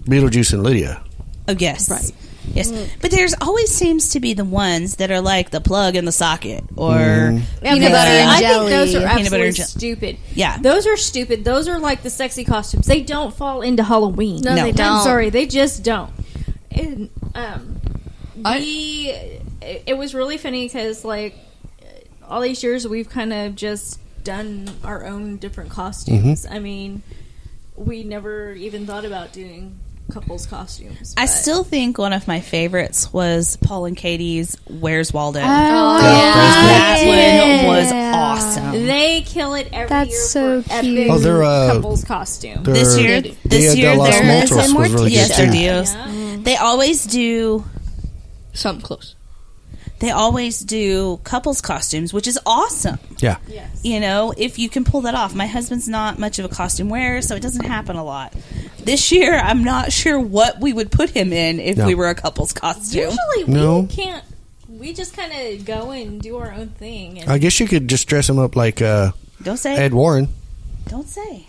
Beetlejuice and Lydia. Oh, yes. Right. Yes. But there's always seems to be the ones that are like the plug in the socket or Peanut butter and I jelly. think those are Peanut butter absolutely and jelly. stupid. Yeah. Those are stupid. Those are like the sexy costumes. They don't fall into Halloween. No, they I'm don't. sorry, they just don't. And, it was really funny because, like, all these years we've kind of just done our own different costumes. I mean, we never even thought about doing couples costumes. I but- still think one of my favorites was Paul and Katie's Where's Waldo? Oh, That yeah. one was awesome. They kill it every That's year so for cute. epic Oh, they're, couples costume. This year, Dia this de year los they're Muertos was really yes, good they're too. Dios. Yeah. They always do. Something close. They always do couples costumes, which is awesome. Yeah. Yes. You know, if you can pull that off. My husband's not much of a costume wearer, so it doesn't happen a lot. This year, I'm not sure what we would put him in if No. we were a couple's costume. Usually No. we can't. We just kind of go and do our own thing. And I guess you could just dress him up like Don't say. Ed Warren. Don't say.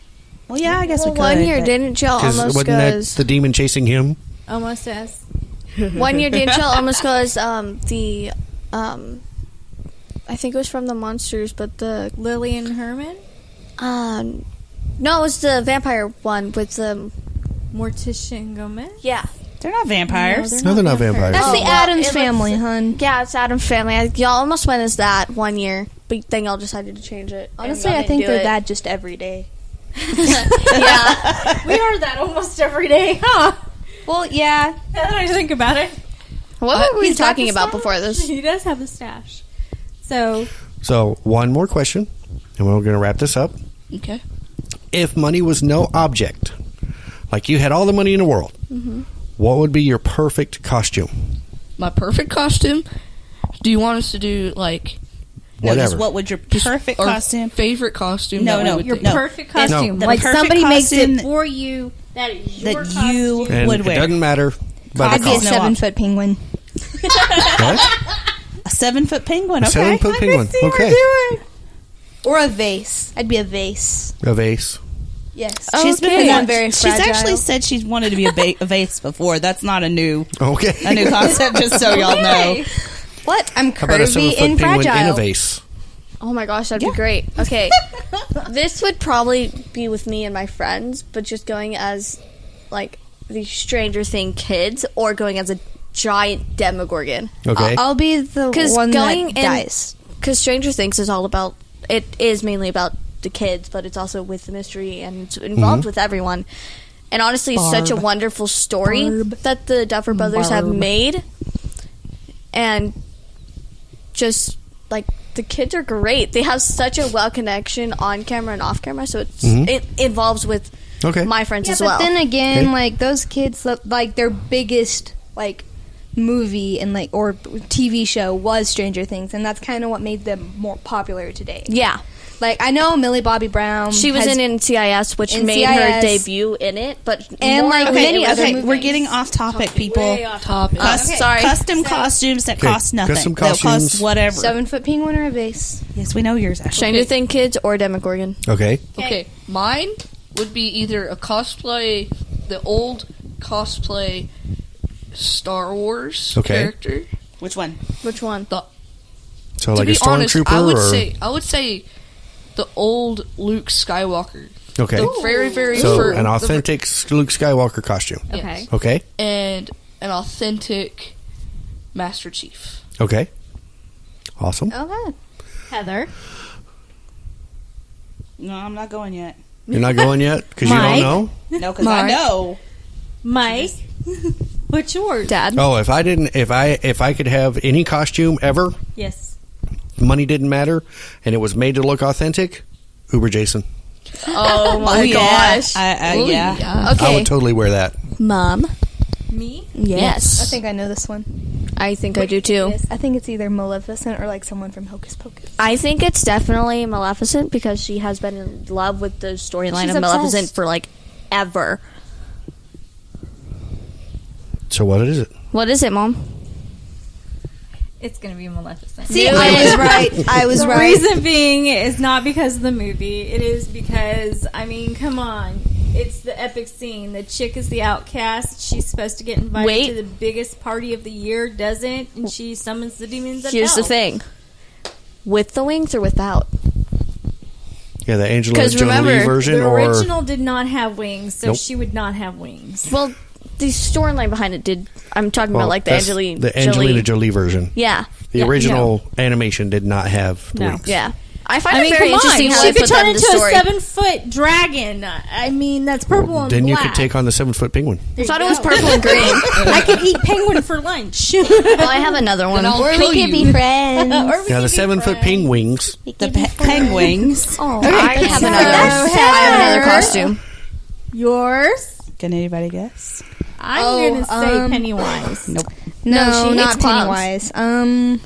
Well, yeah, I guess Well, we could. one year but- didn't y'all Because almost wasn't that goes. the demon chasing him? almost as 1 year didn't y'all almost goes the I think it was from the monsters, but the Lillian Herman, no, it was the vampire one with the Morticia Gomez. yeah. They're not vampires. No, they're not vampires. That's Oh, the well, Addams it family, looks- hun. Yeah, it's Adam's Family. Y'all almost went as that 1 year, but then y'all decided to change it. and Honestly, y'all I didn't think do they're it. that just every day. Yeah. We are that almost every day, huh? Well, yeah. Now that I think about it, What were we He's got talking the about stash. before this? He does have a stash. So So, one more question, and we're going to wrap this up. Okay. If money was no object, like you had all the money in the world, what would be your perfect costume? My perfect costume. Do you want us to do like No, Whatever. just what would your just perfect our costume? favorite costume? No, that no, we would your think? No. perfect costume, The like perfect somebody makes costume it for you. That is your that you costume. And would it wear. doesn't matter. But I'd be a cost. No 7-foot penguin. what? A 7-foot penguin. A Okay. 7-foot penguin. See her Okay. do it. Or a vase. I'd be a vase. A vase. Yes. She's been Because one I'm very She's fragile. actually said she's wanted to be a vase before. That's not a new Okay. concept. Just so y'all know. What? I'm How about a curvy 7-foot and penguin fragile. in a vase? Oh my gosh, that'd be great. Okay. This would probably be with me and my friends, but just going as like the Stranger Thing kids or going as a giant Demogorgon. Okay. I'll be the 'Cause one going that in- dies. Because Stranger Things is all about, it is mainly about the kids, but it's also with the mystery and it's involved with everyone. And honestly, it's such a wonderful story that the Duffer Brothers have made. And just, like, the kids are great. They have such a well connection on camera and off camera, so it's it involves with Okay. my friends Yeah, as but well. then again, Okay. like those kids, like their biggest like movie and like or TV show was Stranger Things, and that's kind of what made them more popular today. yeah. Like I know Millie Bobby Brown. She was has- in NCIS, which NCIS. made her debut in it, but And, more like, of many it was- other Okay, movies. we're getting off topic, people. Way off Topic. sorry. Custom costumes that Okay, cost nothing. custom They'll costumes. cost whatever. 7-foot penguin or a vase. Yes, we know yours. Ashley. Stranger Thing kids or Demogorgon. Okay. Okay, mine would be either a cosplay, the old cosplay Star Wars Okay. character. Which one? Which one? So To like a be honest, stormtrooper I would say the old Luke Skywalker. Okay. The very, very So first. an authentic Luke Skywalker costume. Okay. Okay. And an authentic Master Chief. Okay. Awesome. Okay. Heather. No, I'm not going yet. You're not going yet because you don't Mike? know. No, because I Mark. know. Mike. What's yours? Dad. Oh, if I could have any costume ever, Yes. money didn't matter, and it was made to look authentic, Uber Jason. Oh my yeah. gosh. Yeah. I Okay. would totally wear that. Mom. Me? Yes. I think I know this one. I think I do too. I think it's either Maleficent or like someone from Hocus Pocus. I think it's definitely Maleficent because she has been in love with the storyline She's of Maleficent obsessed. for like ever. So what is it? What is it, Mom? It's going to be Maleficent. See, I was right. I was The right. reason being is not because of the movie. It is because, I mean, come on. It's the epic scene. The chick is the outcast. She's supposed to get invited to the biggest party of the year, doesn't, and she summons the demons of Here's hell. the thing. With the wings or without? Yeah, the Angelina Jolie remember, version, The or original did not have wings, so Nope. she would not have wings. Well, the storyline behind it did. I'm talking well, about like the that's Angelina Angelina Jolie version. Yeah. The original animation did not have No. wings. Yeah. I find it very come interesting on. how She they could put turn that in the into a story. 7-foot dragon. I mean, that's purple and Then you black. could take on the 7-foot penguin. I thought it was purple and green. I could eat penguin for lunch. Well, I have another one. Then I'll Or kill we could you. be friends. Or we Now the could be 7-foot friends. penguins. The penguins. Oh, I have another. I have another costume. Yours? Can anybody guess? I'm gonna say Pennywise. Nope. No, she not hates clowns. Pennywise.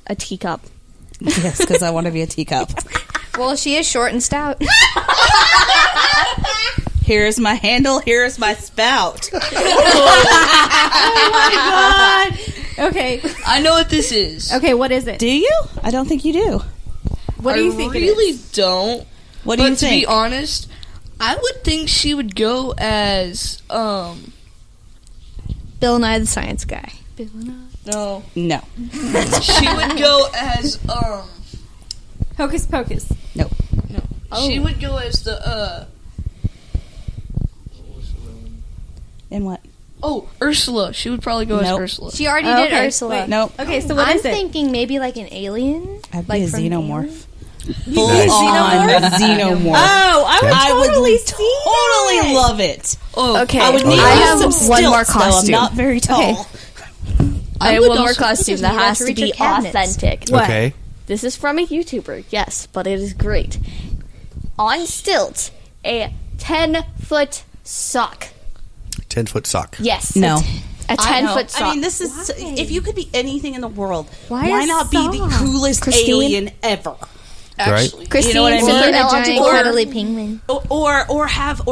A teacup. Yes, because I want to be a teacup. Well, she is short and stout. Here's my handle. Here's my spout. Oh my god. Okay. I know what this is. Okay, what is it? Do you? I don't think you do. What do you think I it really is? don't. What do But you to think? be honest, I would think she would go as Bill Nye the Science Guy. no. No. She would go as Hocus Pocus. Nope. no. She would go as the And what? Ursula. She would probably go as Nope. Ursula. She already Oh, did okay. Ursula. Wait. Nope. Okay, so what I'm is it? thinking maybe like an alien. I'd be Like a from xenomorph. Alien? Full Nice. on xenomorph. Oh, I would I would totally see totally it. love it. Oh, Okay, I would need I have some one more stilts, though. I'm costume. not very tall. Okay. I have would one more also- costume that you have has to to reach be your cabinets. authentic. What? Okay. This is from a YouTuber, yes, but it is great. On stilts, a 10-foot sock. 10-foot sock. Yes. No. A 10-foot sock. I mean, this is if you could be anything in the world, Why why a not be the sock? coolest Christine? alien ever? actually. Christine, You know what I mean? super Or a giant illogical. cuddly penguin. Or have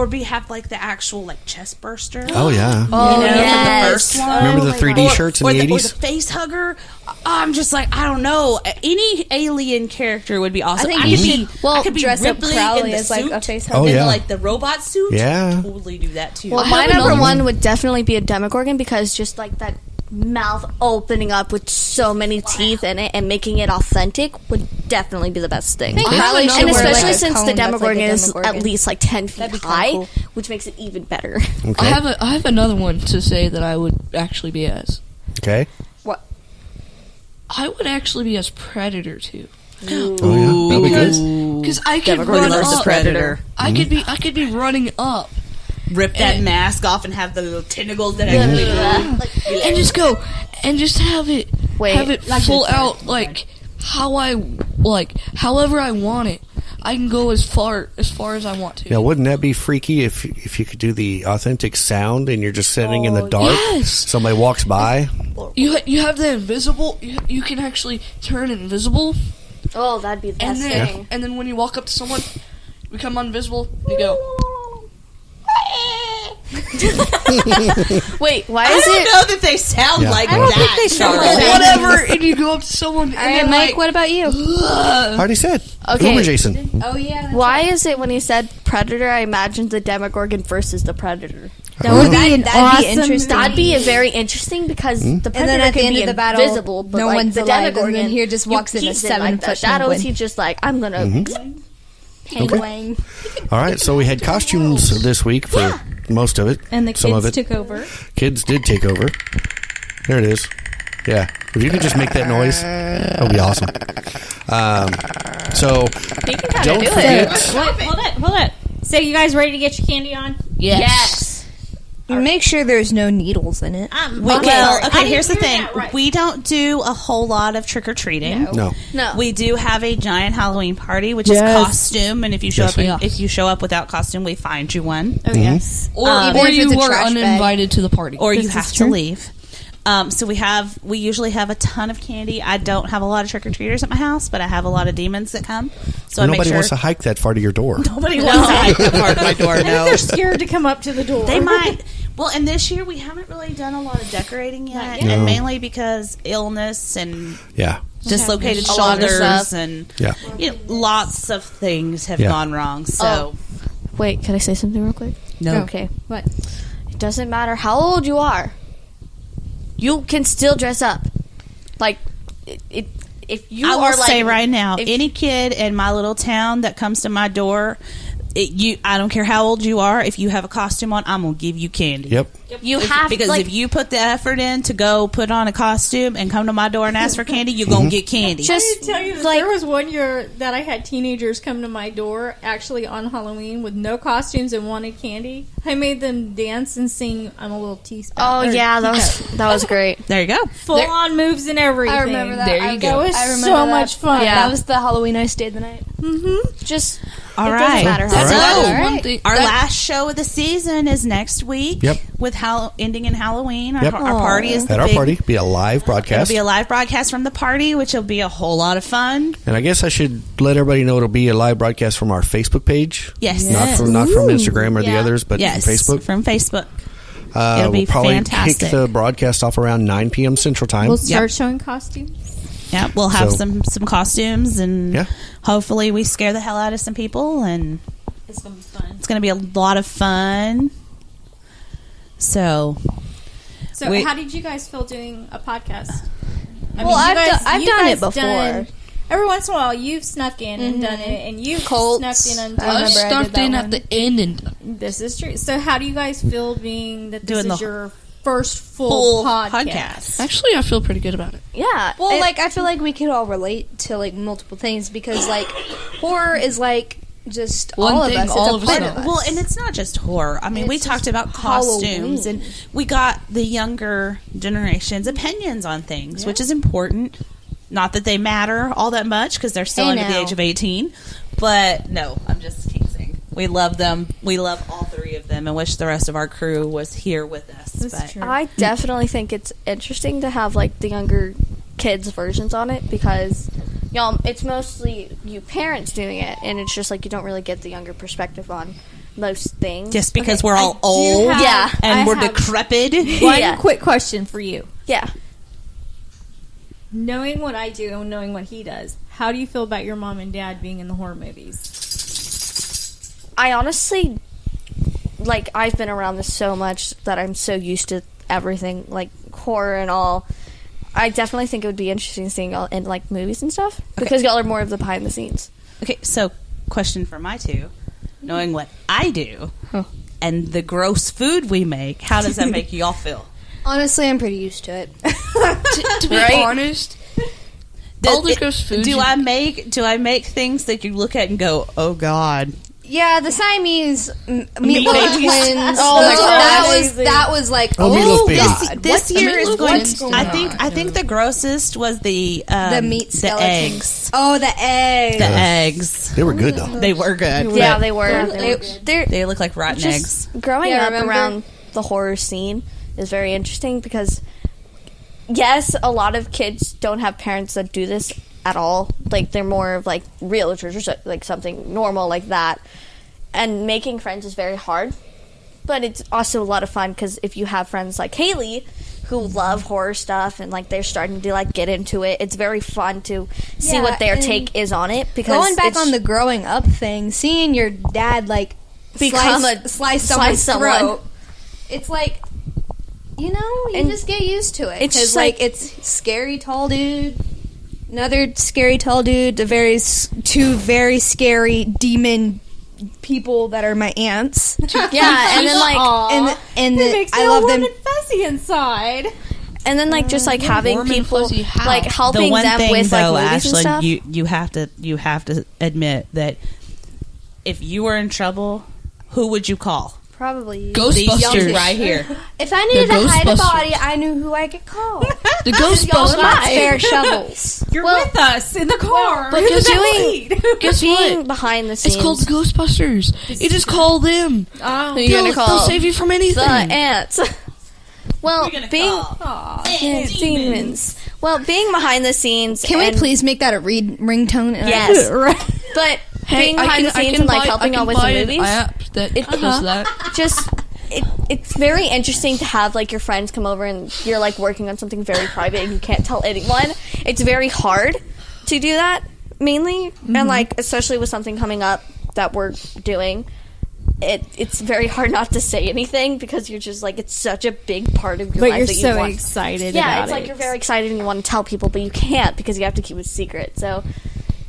like the actual like chest burster. Oh yeah. Oh, You know, yes. from the first one. Remember the 3D shirts in or the Or 80s? the face hugger. I'm just like, I don't know. Any alien character would be awesome. I think I you could should be, well, I could be dress up Ripley Crowley in the as like suit, a face Oh, in yeah. like the robot suit. Yeah. Totally do that too. Well, I my have number another one would definitely be a Demogorgon because just like that mouth opening up with so many teeth in it and making it authentic would definitely be the best thing. Crowley And should wear, especially like, a since cone the that's like a Demogorgon is Demogorgon. at least like 10 feet That'd be kinda high, cool. which makes it even better. Okay. I have another one to say that I would actually be as. Okay. I would actually be as Predator too. Oh yeah. That'd be good. Because I could Demogorgon run versus up. Predator. I could be running up Rip that And- mask off and have the little tentacles that actually move. and just go and just have it Wait, full out like how I like however I want it. I can go as far as I want to. Yeah, wouldn't that be freaky if you could do the authentic sound and you're just sitting in the dark? yes. Somebody walks by. You have the invisible. You can actually turn invisible, Oh, that'd be the and best then thing. and then when you walk up to someone, become invisible. And you go. Wait, why I is don't it? know that they sound Yeah. like I don't that. think they sound Charlotte. like Whatever, and you go up to someone, and All right, they're Mike, like, what about you? I already said. Okay. Uber Jason. Oh, yeah. Why is it when he said Predator, I imagined the Demogorgon versus the Predator? That would be an That'd be awesome interesting. That'd be very interesting because the And Predator then at the could end be of the battle, invisible, but no like one's the alive, and Demogorgon, then here just walks in a he's like 7-foot the shadows. penguin. He's just like, I'm gonna. Penguin. All right, so we had costumes this week for most of it. And the some of kids it. took over. Kids did take over. There it is. Yeah. If you could just make that noise, that would be awesome. So, He can kind of don't do forget. it. What? Hold it. So you guys ready to get your candy on? yes. Make sure there's no needles in it. Well, I okay, didn't here's the hear thing. that right. We don't do a whole lot of trick-or-treating. No. No. We do have a giant Halloween party, which is Yes. costume, and if you show Yes, up we do. if you show up without costume, we find you one, Oh yes. Or even or if you it's a were trash bag. uninvited to the party. or you This have is to true. leave. So we usually have a ton of candy. I don't have a lot of trick-or-treaters at my house, but I have a lot of demons that come. So I make Nobody sure wants to hike that far to your door. nobody wants to hike that part of my door. No, They're scared to come up to the door. they might. Well, and this year we haven't really done a lot of decorating yet, No. and mainly because illness and Yeah. dislocated A lot of shoulders stuff. and Yeah. lots of things have Yeah. gone wrong. So Wait, can I say something real quick? No. Okay. What? It doesn't matter how old you are. You can still dress up. Like, if you I will are like... say right now, if- any kid in my little town that comes to my door, I don't care how old you are, if you have a costume on, I'm going to give you candy. Yep. You have... Because like, if you put the effort in to go put on a costume and come to my door and ask for candy, you're going to get candy. I Just need to tell you that like- there was one year that I had teenagers come to my door actually on Halloween with no costumes and wanted candy. I made them dance and sing "I'm a Little Teaspoon." Oh, yeah, that was great. There you go. full on moves and everything. I remember that. There you go. That was I remember so that. much fun. Yeah. That was the Halloween I stayed the night. Just... All it right. doesn't matter how All right. old you are. One thing. Our last show of the season is next week. Yep. With ending in Halloween. Yep. Our party is the At our big- party, be a live It'll broadcast. be a live broadcast from the party, which will be a whole lot of fun. And I guess I should let everybody know it'll be a live broadcast from our Facebook page. Yes. Not from Instagram or the Yeah. others, but Yes. from Facebook. From Facebook. It'll be we'll probably fantastic. kick the broadcast off around 9 p.m. Central Time. We'll start showing costumes. Yeah, we'll have So- some costumes, and Yeah. hopefully we scare the hell out of some people, and It's gonna be fun. it's going to be a lot of fun. So, So, We- how did you guys feel doing a podcast? I Well, you I've you done guys it before. every once in a while, you've snuck in and done it, and you've Colts. snuck in and I I done remember I did stuck that in one. at the end and This is true. So, how do you guys feel being that this Doing is the your first full podcast? actually I feel pretty good about it. Yeah. Well, like I feel like we could all relate to like multiple things because like horror is like just One all of thing, us. all It's of a us part know. of us. well, and it's not just horror. I mean, It's we talked just about costumes, Halloween. and we got the younger generation's opinions on things, which is important. Not that they matter all that much because they're still Hey, under the now. age of 18. But no, I'm just teasing. We love them. We love all three of them and wish the rest of our crew was here with us. That's but true. I definitely think it's interesting to have like the younger kids versions on it because y'all it's mostly you parents doing it and it's just like you don't really get the younger perspective on most things. just because Okay, we're I all do old have- Yeah. and I we're have decrepit. One Yeah. quick question for you. Yeah. Knowing what I do and knowing what he does, how do you feel about your mom and dad being in the horror movies? I honestly like I've been around this so much that I'm so used to everything like horror and all. I definitely think it would be interesting seeing y'all in like movies and stuff because y'all are more of the behind the scenes. Okay, so question for my two. Knowing what I do and the gross food we make, how does that make y'all feel? Honestly, I'm pretty used to it. To be Right? honest, all the gross food Do you- I make things that you look at and go, oh God? Yeah, the Siamese Meat meatloaf babies. twins. Oh my those- God. that was like Oh, meatloaf babies. This year the is meatloaf going. ones To, going I on? think the grossest was the meat the skeletons. eggs. Oh, the eggs. The eggs. They were good though. They were good. Yeah, but they were. they look like rotten eggs. Just growing Yeah, up remember? around the horror scene is very interesting because yes, a lot of kids don't have parents that do this at all. Like they're more of like realtors or like something normal like that. And making friends is very hard, but it's also a lot of fun because if you have friends like Haley who love horror stuff and like they're starting to like get into it, it's very fun to see Yeah, what their and take is on it. Because Going back it's- on the growing up thing, seeing your dad like Become slice slice someone's someone. throat, it's like you And just get used to it. it's Because just like it's scary tall dude, another scary tall dude, two very scary demon people that are my aunts. yeah, and then like Aw. and It makes me I all love warm them. and fuzzy inside. and then like just like having warm and people fuzzy how? like The helping one them thing, with though, like movies and Ashlyn, stuff. you have to admit that if you were in trouble, who would you call? Probably These two Ghostbusters. right here. If I needed The to hide a Ghostbusters. body, I knew who I could call. The Y'all Ghostbusters. not spare shovels. You're Well- with us in the car. but in the just backseat. Guess being what? behind the scenes. It's called the Ghostbusters. You just call them. Oh, Who you gonna They'll call? save you from anything. the ants. Well, You're gonna being call. yeah, demons. Well, being behind the scenes. Can we and- please make that a ringtone? Yes, but Hey, being behind the scenes and like helping out with the movies. app that does that. Just it's very interesting to have like your friends come over and you're like working on something very private and you can't tell anyone. It's very hard to do that mainly, and like especially with something coming up that we're doing. it's very hard not to say anything because you're just like, it's such a big part of your But life you're that you so want. excited Yeah, about it's like it. you're very excited and you want to tell people, but you can't because you have to keep it secret. So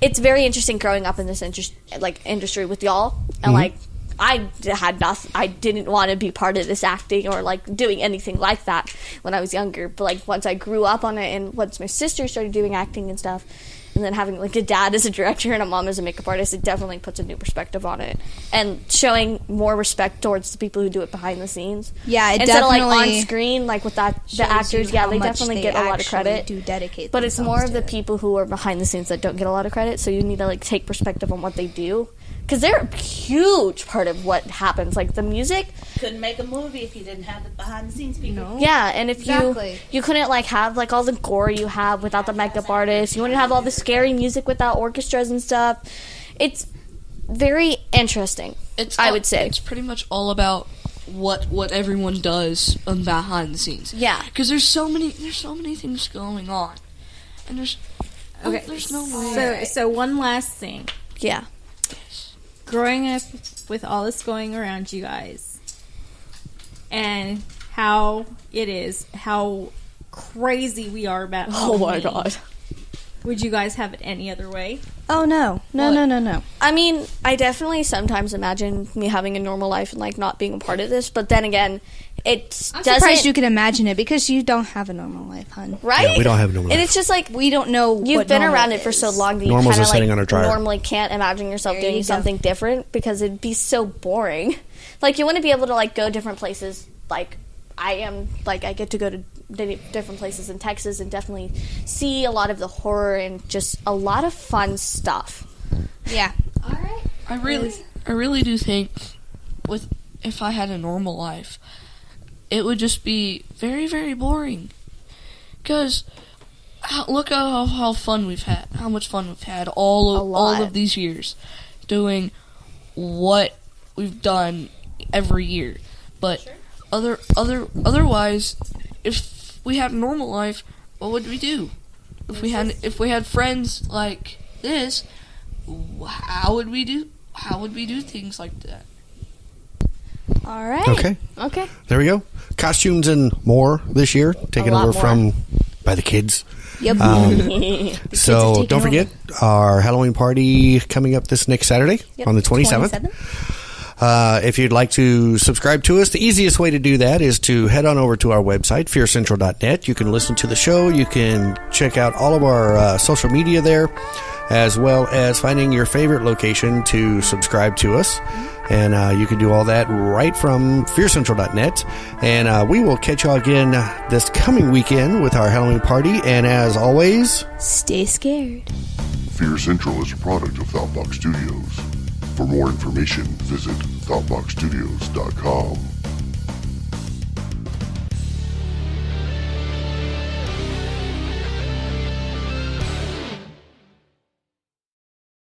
it's very interesting growing up in this industry with y'all, and like I had nothing. I didn't want to be part of this acting or like doing anything like that when I was younger. But like once I grew up on it, and once my sister started doing acting and stuff, and then having like a dad as a director and a mom as a makeup artist, it definitely puts a new perspective on it, and showing more respect towards the people who do it behind the scenes. Yeah, it instead of like definitely on screen, like with that the shows actors. you Yeah, how they much definitely they get a lot of actually credit. do dedicate But it's more themselves of the to it. people who are behind the scenes that don't get a lot of credit. So you need to like take perspective on what they do, because they're a huge part of what happens. Like the music. Couldn't make a movie if you didn't have the behind the scenes people. Yeah, and if Exactly. you couldn't like have like all the gore you have without the makeup artists, you wouldn't have all the scary music without orchestras and stuff. It's very interesting. I would say it's pretty much all about what everyone does behind the scenes. Yeah. Because there's so many things going on, and there's no way. So one last thing. Yeah. Growing up with all this going around you guys, and how crazy we are about Oh my Halloween. god. Would you guys have it any other way? Oh no. No. I mean, I definitely sometimes imagine me having a normal life and like not being a part of this, but then again, it I'm doesn't. surprised you could imagine it because you don't have a normal life, hun. Right? Yeah, we don't have a normal And life. it's just like We don't know. you've what been normal around it for is. so long that you Normal's kind of just sitting on a like dryer. normally can't imagine yourself There doing you go. something different because it'd be so boring. Like you want to be able to like go different places. Like I am, like I get to go to different places in Texas and definitely see a lot of the horror and just a lot of fun stuff. Yeah. I really do think if I had a normal life, it would just be very, very boring. Because look at how fun we've had, how much fun we've had all of these years doing what we've done every year. But otherwise, if we had a normal life, what would we do? If we had friends like this, how would we do things like that? All right. Okay. There we go. Costumes and more this year, taken lot over more. from by the kids. Yep. So taking don't forget our Halloween party coming up this next Saturday on the 27th. If you'd like to subscribe to us, the easiest way to do that is to head on over to our website, fearcentral.net. You can listen to the show. You can check out all of our social media there, as well as finding your favorite location to subscribe to us. And you can do all that right from fearcentral.net. And we will catch y'all again this coming weekend with our Halloween party. And as always, Stay scared. Fear Central is a product of Thoughtbox Studios. For more information, visit thoughtboxstudios.com.